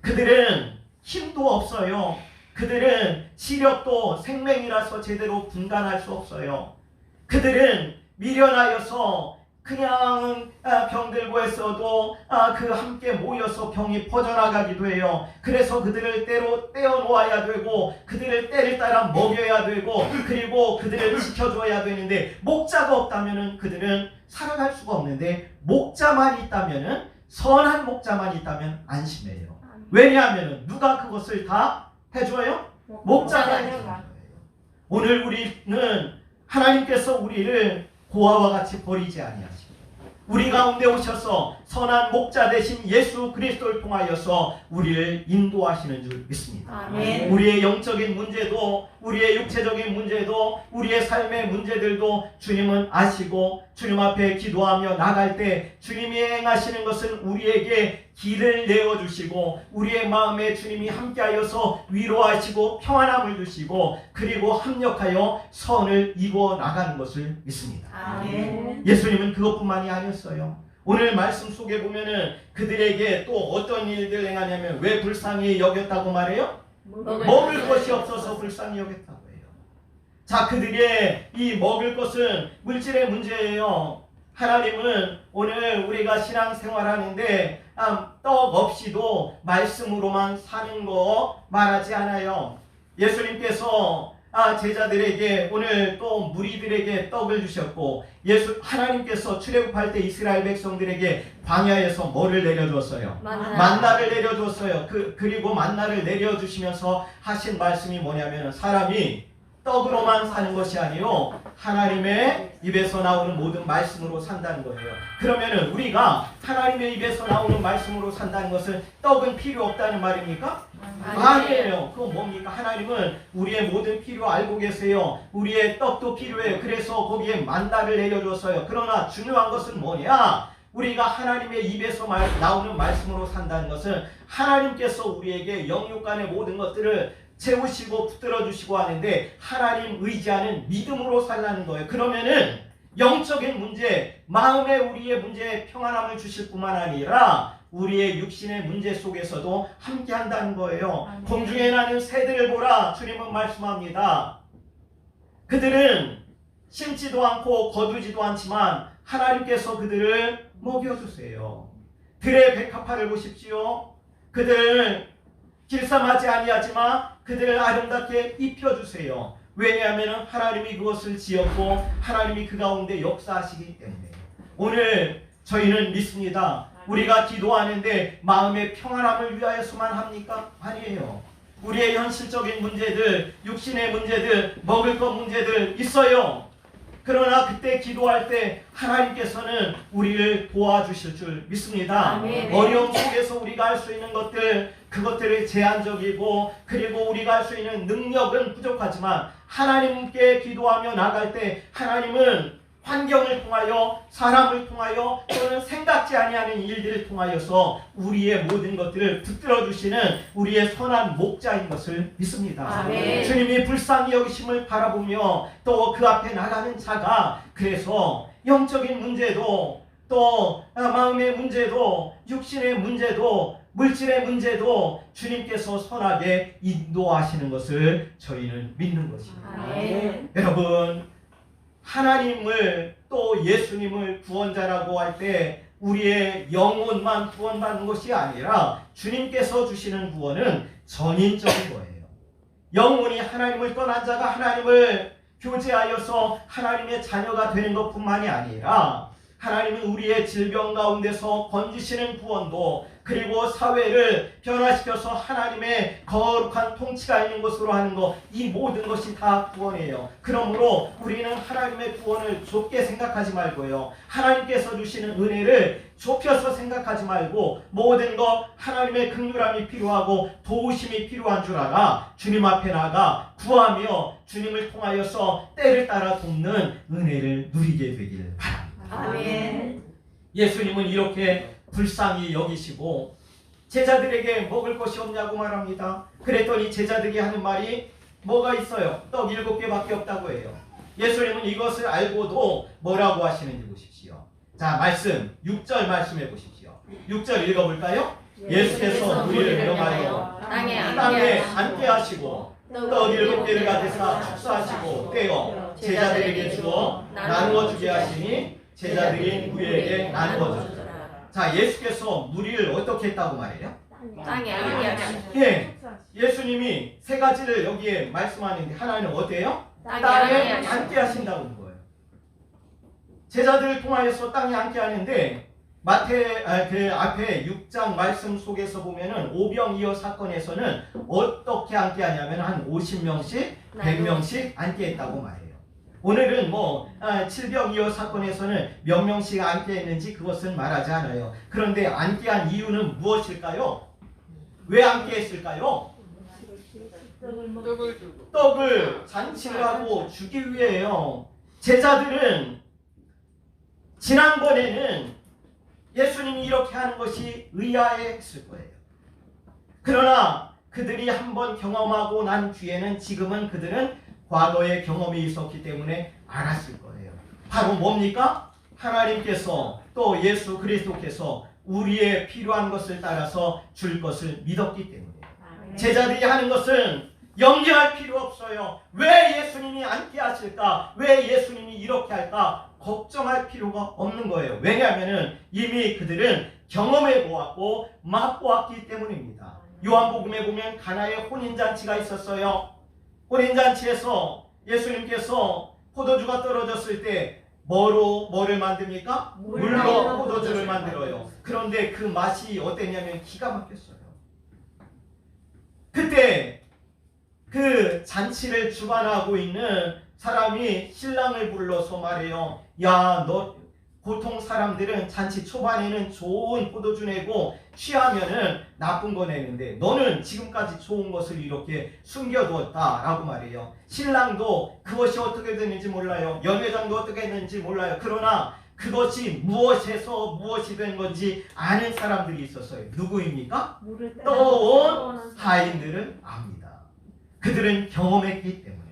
그들은 힘도 없어요. 그들은 시력도 생명이라서 제대로 분간할 수 없어요. 그들은 미련하여서 그냥 병들고 했어도 그 함께 모여서 병이 퍼져나가기도 해요. 그래서 그들을 때로 떼어놓아야 되고 그들을 때를 따라 먹여야 되고 그리고 그들을 지켜줘야 되는데 목자가 없다면 그들은 살아갈 수가 없는데 목자만 있다면 선한 목자만 있다면 안심해요. 왜냐하면 누가 그것을 다 해줘요? 목자가 해주는 거예요. 오늘 우리는 하나님께서 우리를 고아와 같이 버리지 아니하시고 우리 가운데 오셔서 선한 목자 되신 예수 그리스도를 통하여서 우리를 인도하시는 줄 믿습니다. 아멘. 우리의 영적인 문제도 우리의 육체적인 문제도 우리의 삶의 문제들도 주님은 아시고 주님 앞에 기도하며 나갈 때 주님이 행하시는 것은 우리에게 길을 내어주시고 우리의 마음에 주님이 함께하여서 위로하시고 평안함을 주시고 그리고 합력하여 선을 이루어 나가는 것을 믿습니다. 아멘. 예수님은 그것뿐만이 아니었어요. 오늘 말씀 속에 보면은 그들에게 또 어떤 일들 행하냐면 왜 불쌍히 여겼다고 말해요? 먹을 것이 없어서 불쌍히 여겼다고 해요. 자, 그들의 이 먹을 것은 물질의 문제예요. 하나님은 오늘 우리가 신앙생활하는데 떡 없이도 말씀으로만 사는 거 말하지 않아요. 예수님께서 제자들에게 오늘 또 무리들에게 떡을 주셨고 하나님께서 출애굽할 때 이스라엘 백성들에게 광야에서 뭐를 내려줬어요? 만나를 내려줬어요. 그리고 만나를 내려주시면서 하신 말씀이 뭐냐면 사람이 떡으로만 사는 것이 아니요 하나님의 입에서 나오는 모든 말씀으로 산다는 거예요. 그러면은 우리가 하나님의 입에서 나오는 말씀으로 산다는 것은 떡은 필요 없다는 말입니까? 아니에요. 그건 뭡니까? 하나님은 우리의 모든 필요 알고 계세요. 우리의 떡도 필요해요. 그래서 거기에 만나를 내려줬어요. 그러나 중요한 것은 뭐냐? 우리가 하나님의 입에서 나오는 말씀으로 산다는 것은 하나님께서 우리에게 영육간의 모든 것들을 채우시고 붙들어 주시고 하는데 하나님 의지하는 믿음으로 살라는 거예요. 그러면은 영적인 문제, 마음의 우리의 문제에 평안함을 주실 뿐만 아니라 우리의 육신의 문제 속에서도 함께 한다는 거예요. 공중에 나는 새들을 보라 주님은 말씀합니다. 그들은 심지도 않고 거두지도 않지만 하나님께서 그들을 먹여주세요. 들의 백합화를 보십시오. 그들을 길쌈하지 아니하지만 그들을 아름답게 입혀주세요. 왜냐하면 하나님이 그것을 지었고 하나님이 그 가운데 역사하시기 때문에 오늘 저희는 믿습니다. 우리가 기도하는데 마음의 평안함을 위하여서만 합니까? 아니에요. 우리의 현실적인 문제들, 육신의 문제들, 먹을 것 문제들 있어요. 그러나 그때 기도할 때 하나님께서는 우리를 도와주실 줄 믿습니다. 아멘. 어려움 속에서 우리가 할 수 있는 것들, 그것들이 제한적이고 그리고 우리가 할 수 있는 능력은 부족하지만 하나님께 기도하며 나갈 때 하나님은 환경을 통하여 사람을 통하여 또는 생각지 아니하는 일들을 통하여서 우리의 모든 것들을 붙들어 주시는 우리의 선한 목자인 것을 믿습니다. 아멘. 주님이 불쌍히 여기심을 바라보며 또 그 앞에 나가는 자가 그래서 영적인 문제도 또 마음의 문제도 육신의 문제도 물질의 문제도 주님께서 선하게 인도하시는 것을 저희는 믿는 것입니다. 아멘. 여러분, 하나님을 또 예수님을 구원자라고 할 때 우리의 영혼만 구원받는 것이 아니라 주님께서 주시는 구원은 전인적인 거예요. 영혼이 하나님을 떠난 자가 하나님을 교제하여서 하나님의 자녀가 되는 것뿐만이 아니라 하나님은 우리의 질병 가운데서 건지시는 구원도, 그리고 사회를 변화시켜서 하나님의 거룩한 통치가 있는 것으로 하는 것, 이 모든 것이 다 구원이에요. 그러므로 우리는 하나님의 구원을 좁게 생각하지 말고요, 하나님께서 주시는 은혜를 좁혀서 생각하지 말고 모든 것 하나님의 긍휼함이 필요하고 도우심이 필요한 줄 알아 주님 앞에 나가 구하며 주님을 통하여서 때를 따라 돕는 은혜를 누리게 되기를 바랍니다. 아멘. 예수님은 이렇게 불쌍히 여기시고 제자들에게 먹을 것이 없냐고 말합니다. 그랬더니 제자들이 하는 말이 뭐가 있어요? 떡 7개밖에 없다고 해요. 예수님은 이것을 알고도 뭐라고 하시는지 보십시오. 자, 말씀 6절 말씀해 보십시오. 6절 읽어볼까요? 예수께서 우리를 명하여 땅에 앉게 하시고 떡 7개를 가져사 축사하시고 떼어 제자들에게 주어 나누어 주게 하시니 제자들이 무리에게 나누어 줬더라. 자, 예수께서 무리를 어떻게 했다고 말해요? 땅에 앉게 하시고. 예, 예수님이 세 가지를 여기에 말씀하는데 하나는 어때요? 땅에 땅에 앉게 앉게 하신다고 하는 거예요. 제자들을 통하여서 땅에 앉게 하는데 그 앞에 6장 말씀 속에서 보면은 오병이어 사건에서는 어떻게 앉게 하냐면 한 50명씩 100명씩 앉게 했다고 말해요. 오늘은 칠병이어 사건에서는 몇 명씩 앉게 했는지 그것은 말하지 않아요. 그런데 앉게 한 이유는 무엇일까요? 왜 앉게 했을까요? 떡을 잔치를 하고 주기 위해요. 제자들은 지난번에는 예수님이 이렇게 하는 것이 의아했을 거예요. 그러나 그들이 한번 경험하고 난 뒤에는 지금은 그들은 과거의 경험이 있었기 때문에 알았을 거예요. 바로 뭡니까? 하나님께서 또 예수 그리스도께서 우리의 필요한 것을 따라서 줄 것을 믿었기 때문에 제자들이 하는 것은 염려할 필요 없어요. 왜 예수님이 앉게 하실까? 왜 예수님이 이렇게 할까? 걱정할 필요가 없는 거예요. 왜냐하면 이미 그들은 경험해 보았고 맛보았기 때문입니다. 요한복음에 보면 가나의 혼인잔치가 있었어요. 혼인잔치에서 예수님께서 포도주가 떨어졌을 때 뭐를 만듭니까? 물로 포도주를 만들어요. 그런데 그 맛이 어땠냐면 기가 막혔어요. 그때 그 잔치를 주관하고 있는 사람이 신랑을 불러서 말해요. 야, 너 보통 사람들은 잔치 초반에는 좋은 포도주 내고 취하면은 나쁜 거 내는데 너는 지금까지 좋은 것을 이렇게 숨겨두었다라고 말해요. 신랑도 그것이 어떻게 됐는지 몰라요. 연회장도 어떻게 했는지 몰라요. 그러나 그것이 무엇에서 무엇이 된 건지 아는 사람들이 있었어요. 누구입니까? 떠온 하인들은 압니다. 그들은 경험했기 때문이에요.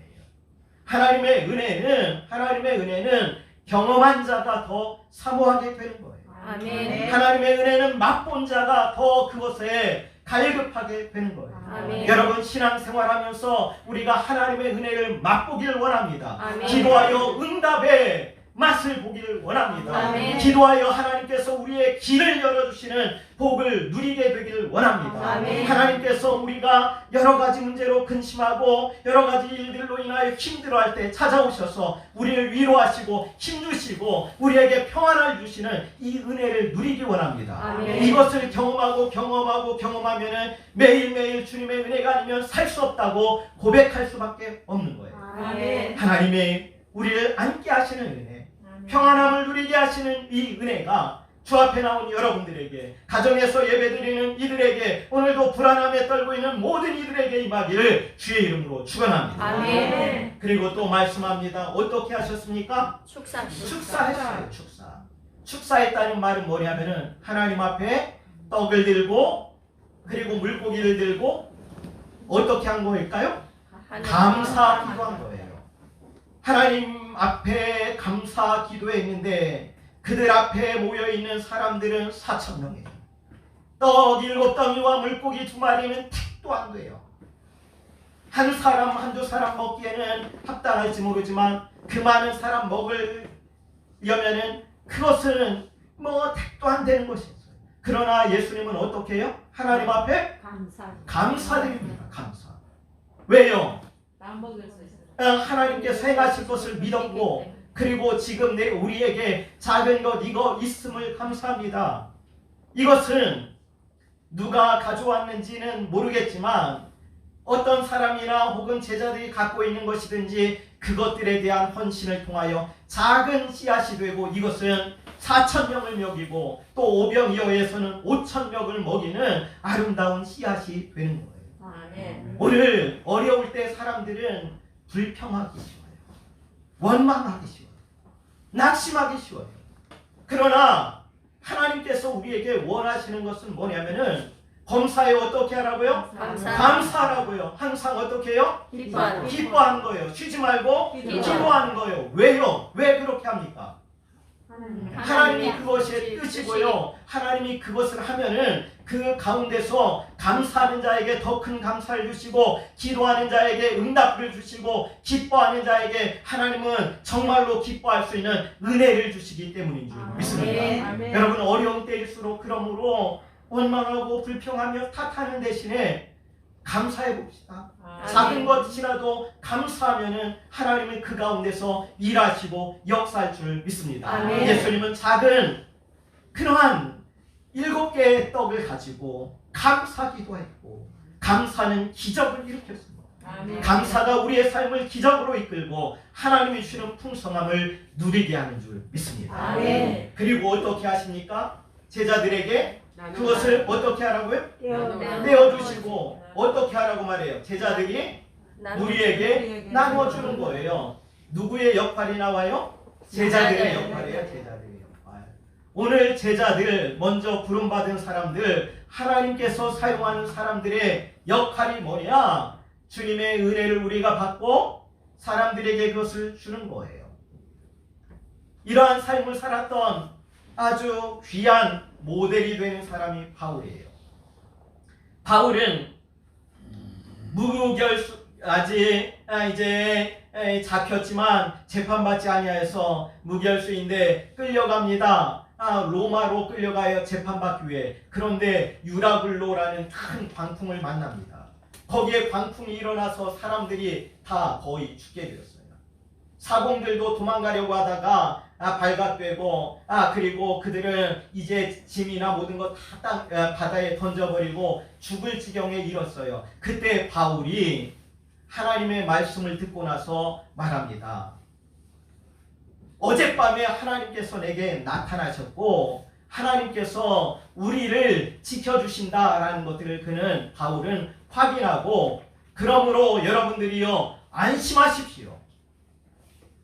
하나님의 은혜는 경험한 자가 더 사모하게 되는 거예요. 아멘. 하나님의 은혜는 맛본 자가 더 그것에 갈급하게 되는 거예요. 아멘. 여러분, 신앙생활하면서 우리가 하나님의 은혜를 맛보기를 원합니다. 아멘. 기도하여 응답의 맛을 보기를 원합니다. 아멘. 기도하여 하나님께서 우리의 길을 열어주시는 복을 누리게 되기를 원합니다. 아멘. 하나님께서 우리가 여러 가지 문제로 근심하고 여러 가지 일들로 인하여 힘들어할 때 찾아오셔서 우리를 위로하시고 힘주시고 우리에게 평안을 주시는 이 은혜를 누리기 원합니다. 아멘. 이것을 경험하면은 매일매일 주님의 은혜가 아니면 살 수 없다고 고백할 수밖에 없는 거예요. 아멘. 하나님의 우리를 앉게 하시는 은혜, 평안함을 누리게 하시는 이 은혜가 주 앞에 나온 여러분들에게, 가정에서 예배드리는 이들에게, 오늘도 불안함에 떨고 있는 모든 이들에게 임하기를 주의 이름으로 축원합니다. 아멘. 그리고 또 말씀합니다. 어떻게 하셨습니까? 축사했어요. 축사했다는 말은 뭐냐면은 하나님 앞에 떡을 들고 그리고 물고기를 들고 어떻게 한 거일까요? 감사기도 한 거예요. 하나님 앞에 감사 기도했는데 그들 앞에 모여있는 사람들은 4,000명이에요. 떡 7덩이와 물고기 2마리는 택도 안 돼요. 한 사람 한두 사람 먹기에는 합당할지 모르지만 그 많은 사람 먹으려면은 그것은 뭐 택도 안 되는 것이었어요. 그러나 예수님은 어떻게 해요? 하나님 앞에 감사드립니다. 감사. 왜요? 하나님께서 행하실 것을 믿었고, 그리고 지금 우리에게 작은 것 이거 있음을 감사합니다. 이것은 누가 가져왔는지는 모르겠지만 어떤 사람이나 혹은 제자들이 갖고 있는 것이든지 그것들에 대한 헌신을 통하여 작은 씨앗이 되고, 이것은 4,000명을 먹이고 또 오병이어에서는 5,000명을 먹이는 아름다운 씨앗이 되는 거예요. 아멘. 오늘 어려울 때 사람들은 불평하기 쉬워요. 원망하기 쉬워요. 낙심하기 쉬워요. 그러나 하나님께서 우리에게 원하시는 것은 뭐냐면은 검사에 어떻게 하라고요? 감사하라고요. 항상 어떻게 해요? 기뻐하는 거예요. 쉬지 말고 기도하는 거예요. 왜요? 왜 그렇게 합니까? 하나님이 그것이 뜻이고요. 하나님이 그것을 하면은 그 가운데서 감사하는 자에게 더 큰 감사를 주시고, 기도하는 자에게 응답을 주시고, 기뻐하는 자에게 하나님은 정말로 기뻐할 수 있는 은혜를 주시기 때문인 줄 믿습니다. 아멘. 여러분, 어려운 때일수록 그러므로 원망하고 불평하며 탓하는 대신에 감사해 봅시다. 작은 것이라도 감사하면은 하나님은 그 가운데서 일하시고 역사할 줄 믿습니다. 아멘. 예수님은 작은 그러한 7개의 떡을 가지고 감사기도 했고, 감사는 기적을 일으켰습니다. 아멘. 감사가 우리의 삶을 기적으로 이끌고 하나님이 주시는 풍성함을 누리게 하는 줄 믿습니다. 아멘. 그리고 어떻게 하십니까? 제자들에게 그것을 어떻게 하라고요? 떼어 떼어주시고 어떻게 하라고 말해요? 제자들이 우리에게 나눠주는 거예요. 누구의 역할이 나와요? 제자들의 역할이에요. 제자들의 역할. 오늘 제자들, 먼저 부름받은 사람들, 하나님께서 사용하는 사람들의 역할이 뭐냐? 주님의 은혜를 우리가 받고 사람들에게 그것을 주는 거예요. 이러한 삶을 살았던 아주 귀한 모델이 되는 사람이 바울이에요. 바울은 아직 이제 잡혔지만 재판받지 아니하여서 무결수인데 끌려갑니다. 로마로 끌려가요. 재판받기 위해. 그런데 유라굴로라는 큰 광풍을 만납니다. 거기에 광풍이 일어나서 사람들이 다 거의 죽게 되었어요. 사공들도 도망가려고 하다가 발각되고, 그리고 그들은 이제 짐이나 모든 것 다 바다에 던져버리고 죽을 지경에 이뤘어요. 그때 바울이 하나님의 말씀을 듣고 나서 말합니다. 어젯밤에 하나님께서 내게 나타나셨고 하나님께서 우리를 지켜주신다라는 것들을 바울은 확인하고, 그러므로 여러분들이요, 안심하십시오.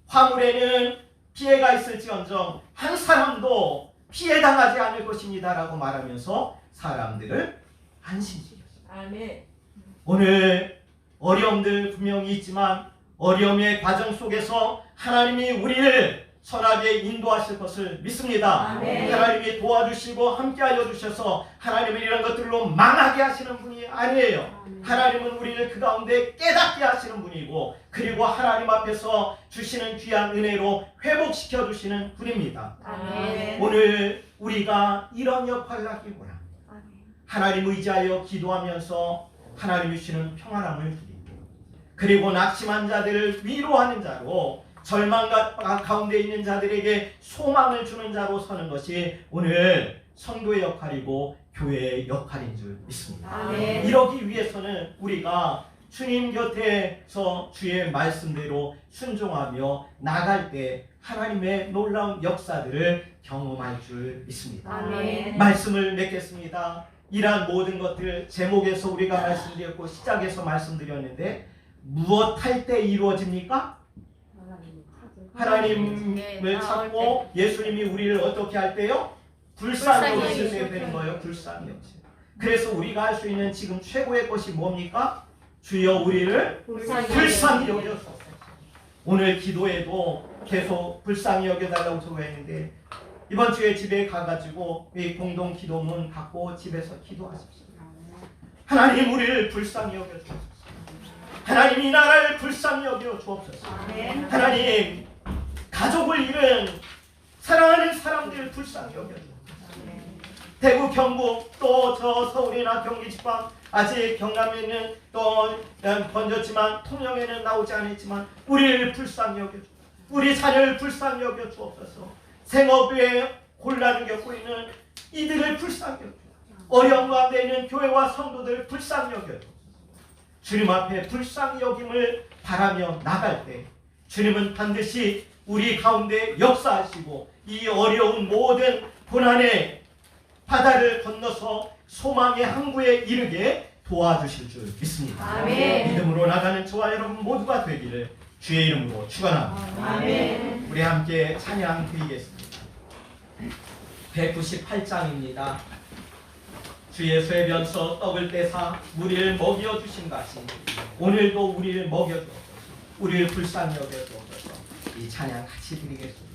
화물에는 피해가 있을지언정 한 사람도 피해당하지 않을 것입니다 라고 말하면서 사람들을 안심시켰습니다. 아멘. 오늘 어려움들 분명히 있지만 어려움의 과정 속에서 하나님이 우리를 선하게 인도하실 것을 믿습니다. 아멘. 하나님이 도와주시고 함께하여 주셔서 하나님은 이런 것들로 망하게 하시는 분이 아니에요. 하나님은 우리를 그 가운데 깨닫게 하시는 분이고, 그리고 하나님 앞에서 주시는 귀한 은혜로 회복시켜 주시는 분입니다. 아멘. 오늘 우리가 이런 역할을 하기 원합니다. 하나님 의지하여 기도하면서 하나님이 주시는 평안함을 드리고, 그리고 낙심한 자들을 위로하는 자로, 절망 가운데 있는 자들에게 소망을 주는 자로 서는 것이 오늘 성도의 역할이고 교회의 역할인 줄 믿습니다. 아멘. 이러기 위해서는 우리가 주님 곁에서 주의 말씀대로 순종하며 나갈 때 하나님의 놀라운 역사들을 경험할 줄 믿습니다. 아멘. 말씀을 맺겠습니다. 이러한 모든 것들 제목에서 우리가 말씀드렸고 시작에서 말씀드렸는데, 무엇할 때 이루어집니까? 하나님을 찾고 예수님이 우리를 어떻게 할 때요? 불쌍히 여기실 때 되는 거예요. 불쌍히 여기실. 그래서 우리가 할 수 있는 지금 최고의 것이 뭡니까? 주여 우리를 불쌍히 여겨소서. 오늘 기도에도 계속 불쌍히 여겨달라고 조회했는데 이번 주에 집에 가가지고 이 공동 기도문 갖고 집에서 기도하십시오. 하나님 우리를 불쌍히 여겨 주옵소서. 하나님 이 나라를 불쌍히 여겨 주옵소서. 하나님 가족을 잃은 사랑하는 사람들 불쌍히 여겨 주옵소서. 대구, 경북, 또 저 서울이나 경기 지방 아직 경남에는 또 번졌지만 통영에는 나오지 않았지만 우리를 불쌍히 여겨 주옵소서. 우리 자녀를 불쌍히 여겨 주옵소서. 생업에 곤란을 겪고 있는 이들을 불쌍히 여겨 주옵소서. 어려운 가운데 있는 교회와 성도들을 불쌍히 여겨 주옵소서. 주님 앞에 불쌍히 여김을 바라며 나갈 때 주님은 반드시 우리 가운데 역사하시고 이 어려운 모든 고난의 바다를 건너서 소망의 항구에 이르게 도와주실 줄 믿습니다. 아멘. 믿음으로 나가는 저와 여러분 모두가 되기를 주의 이름으로 축원합니다. 아멘. 우리 함께 찬양 드리겠습니다. 198장입니다. 주 예수의 변서 떡을 떼사 우리를 먹여주신 것이 오늘도 우리를 먹여주옵소서. 우리를 불쌍히 여겨주옵소서. 이 찬양 같이 드리겠습니다.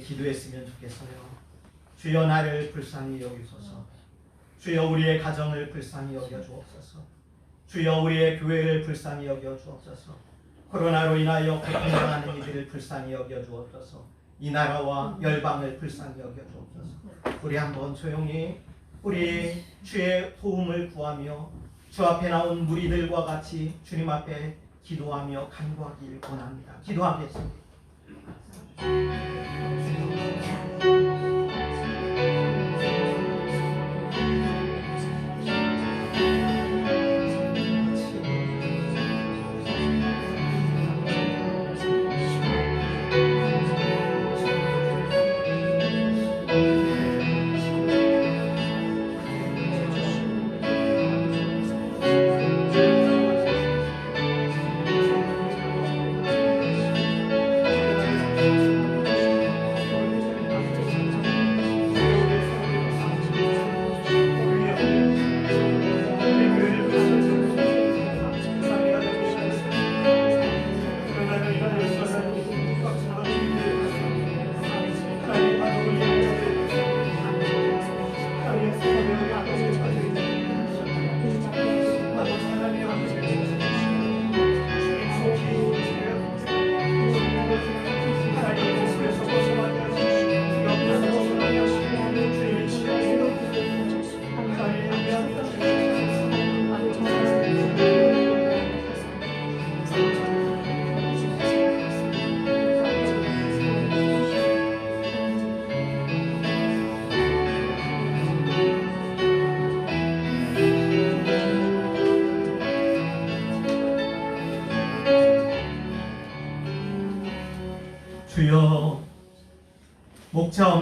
기도했으면 좋겠어요. 주여 나를 불쌍히 여기소서. 주여 우리의 가정을 불쌍히 여겨 주옵소서. 주여 우리의 교회를 불쌍히 여겨 주옵소서. 코로나로 인하여 고통당하는 이들을 불쌍히 여겨 주옵소서. 이 나라와 열방을 불쌍히 여겨 주옵소서. 우리 한번 조용히 우리 주의 도움을 구하며 주 앞에 나온 무리들과 같이 주님 앞에 기도하며 간구하길 원합니다. 기도하겠습니다.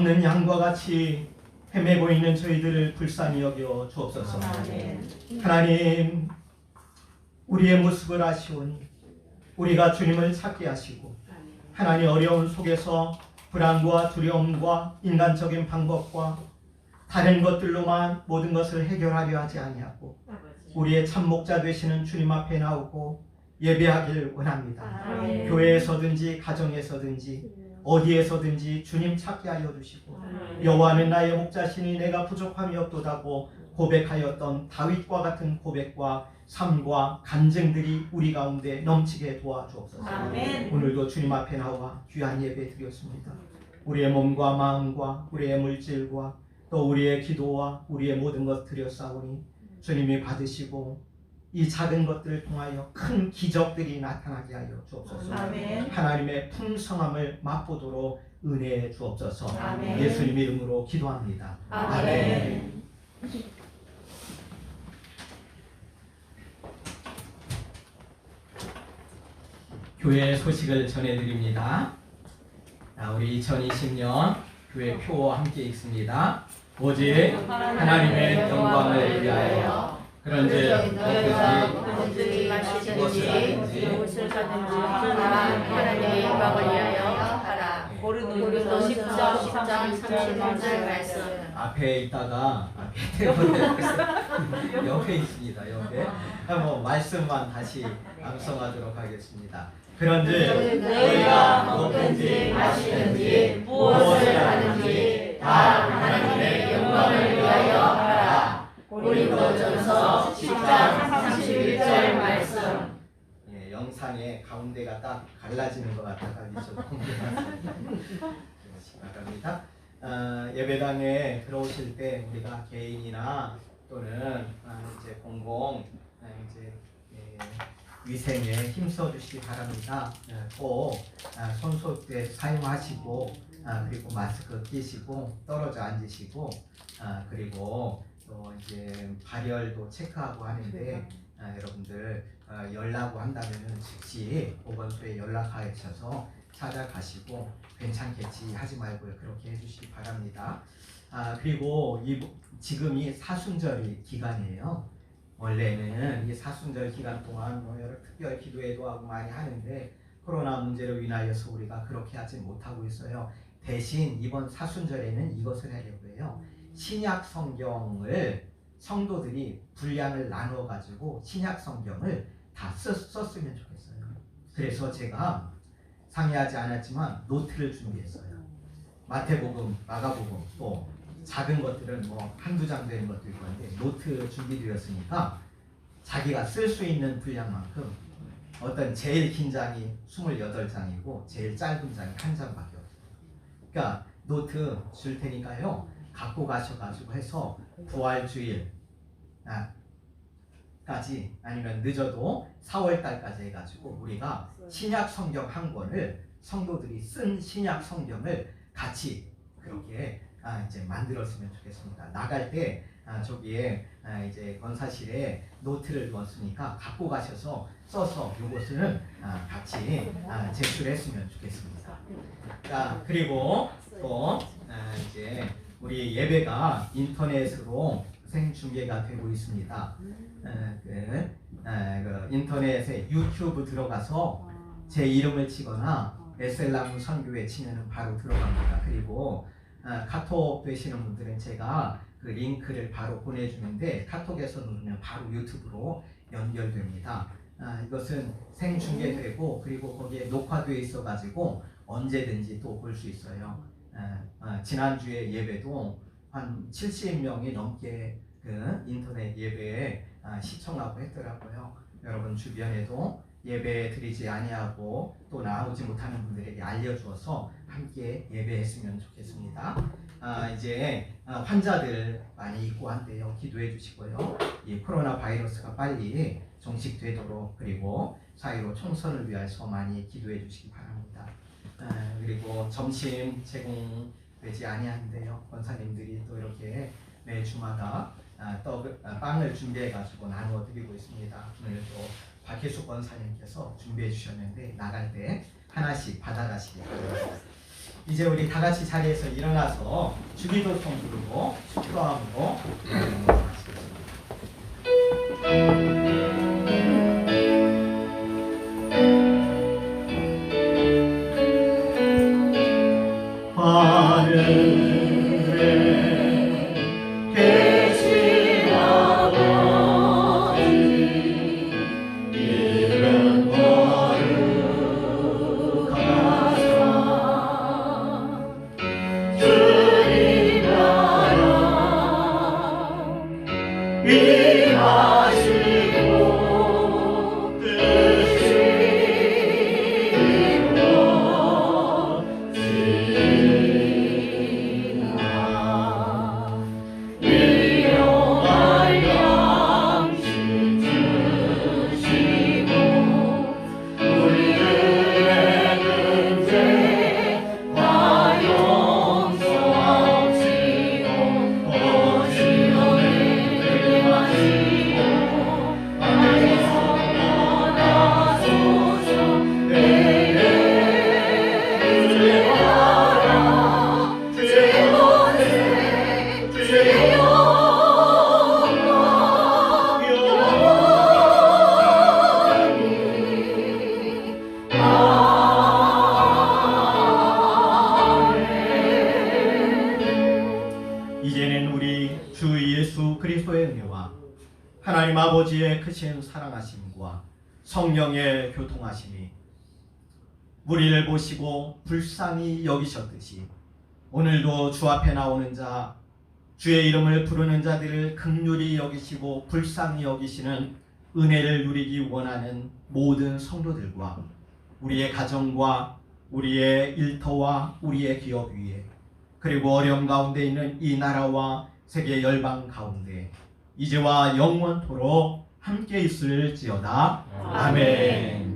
없는 양과 같이 헤매고 있는 저희들을 불쌍히 여겨 주옵소서. 하나님, 우리의 모습을 아시오니 우리가 주님을 찾게 하시고 하나님 어려움 속에서 불안과 두려움과 인간적인 방법과 다른 것들로만 모든 것을 해결하려 하지 아니하고 우리의 참목자 되시는 주님 앞에 나오고 예배하기를 원합니다. 교회에서든지 가정에서든지 어디에서든지 주님 찾게 하여 주시고 여호와는 나의 목자시니 내가 부족함이 없도다고 고백하였던 다윗과 같은 고백과 삶과 간증들이 우리 가운데 넘치게 도와주옵소서. 오늘도 주님 앞에 나와 귀한 예배 드렸습니다. 우리의 몸과 마음과 우리의 물질과 또 우리의 기도와 우리의 모든 것 드렸사오니 주님이 받으시고 이 작은 것들을 통하여 큰 기적들이 나타나게 하여 주옵소서. 하나님의 풍성함을 맛보도록 은혜해 주옵소서. 예수님 이름으로 기도합니다. 아멘. 교회 소식을 전해드립니다. 우리 2020년 교회 표와 함께 읽습니다. 오직 하나님의 영광을 위하여 그런즉 누구든지 마시든지 무엇을 하든지 하나님의 영광을 위하여 하라. 고린도 10장 31절 말씀. 앞에 있다가 옆에 있습니다. 옆에 한번 말씀만 다시 암송하도록 하겠습니다. 그런즉 너희가 먹든지 마시든지 무엇을 하든지 다 하나님의 영광을 위하여 하라. 고린도전서 10장 31절 말씀. 예, 영상의 가운데가 딱 갈라지는 것 같아서 좀 공개하겠습니다. 예배당에 들어오실 때 우리가 개인이나 또는 이제 공공 이제 위생에 힘써 주시기 바랍니다. 꼭 손소독제 사용하시고 그리고 마스크 끼시고 떨어져 앉으시고 그리고 또 이제 발열도 체크하고 하는데 여러분들 열나고 한다면은 즉시 보건소에 연락하셔서 찾아가시고 괜찮겠지 하지 말고 그렇게 해주시기 바랍니다. 그리고 지금이 사순절 기간이에요. 원래는 이 사순절 기간 동안 여러 특별 기도회도 하고 많이 하는데 코로나 문제로 인하여서 우리가 그렇게 하지 못하고 있어요. 대신 이번 사순절에는 이것을 하려고 해요. 신약 성경을 성도들이 분량을 나눠 가지고 신약 성경을 다 썼으면 좋겠어요. 그래서 제가 상의하지 않았지만 노트를 준비했어요. 마태복음, 마가복음 또 작은 것들은 뭐 한두 장 되는 것도 있고 한데 노트 준비되었으니까 자기가 쓸 수 있는 분량만큼 어떤 제일 긴 장이 28장이고 제일 짧은 장이 한 장밖에 없어요. 그러니까 노트 줄 테니까요. 갖고 가셔가지고 해서 부활주일 까지 아니면 늦어도 4월달까지 해가지고 우리가 신약 성경 한 권을 성도들이 쓴 신약 성경을 같이 그렇게 이제 만들었으면 좋겠습니다. 나갈 때 저기에 이제 권사실에 노트를 두었으니까 갖고 가셔서 써서 이것을 같이 제출했으면 좋겠습니다. 그리고 또 이제 우리 예배가 인터넷으로 생중계가 되고 있습니다. 그 인터넷에 유튜브 들어가서 제 이름을 치거나 에셀나무 선교회 치면은 바로 들어갑니다. 그리고 카톡 되시는 분들은 제가 그 링크를 바로 보내주는데 카톡에서 누르면 바로 유튜브로 연결됩니다. 이것은 생중계되고 그리고 거기에 녹화되어 있어가지고 언제든지 또 볼 수 있어요. 지난주에 예배도 한 70명이 넘게 그 인터넷 예배에 시청하고 했더라고요. 여러분 주변에도 예배 드리지 아니하고 또 나오지 못하는 분들에게 알려주어서 함께 예배했으면 좋겠습니다. 이제 환자들 많이 있고 한데요. 기도해 주시고요. 이 코로나 바이러스가 빨리 종식되도록 그리고 4.15 총선을 위해서 많이 기도해 주시기 바랍니다. 그리고 점심 제공되지 아니한데요. 권사님들이 또 이렇게 매 주마다 빵을 준비해 가지고 나누어 드리고 있습니다. 오늘도 박혜수 권사님께서 준비해 주셨는데 나갈 때 하나씩 받아가시기 바랍니다. 이제 우리 다 같이 자리에서 일어나서 주기도성 부르고 축도함으로 마치겠습니다. 하늘에 계신 아버지 이름 거룩하사 주님 나라 임하시고 뜻이 이제는 우리 주 예수 그리스도의 은혜와 하나님 아버지의 크신 사랑하심과 성령의 교통하심이 우리를 보시고 불쌍히 여기셨듯이 오늘도 주 앞에 나오는 자, 주의 이름을 부르는 자들을 긍휼히 여기시고 불쌍히 여기시는 은혜를 누리기 원하는 모든 성도들과 우리의 가정과 우리의 일터와 우리의 기업 위에 그리고 어려움 가운데 있는 이 나라와 세계 열방 가운데 이제와 영원토록 함께 있을지어다. 아멘.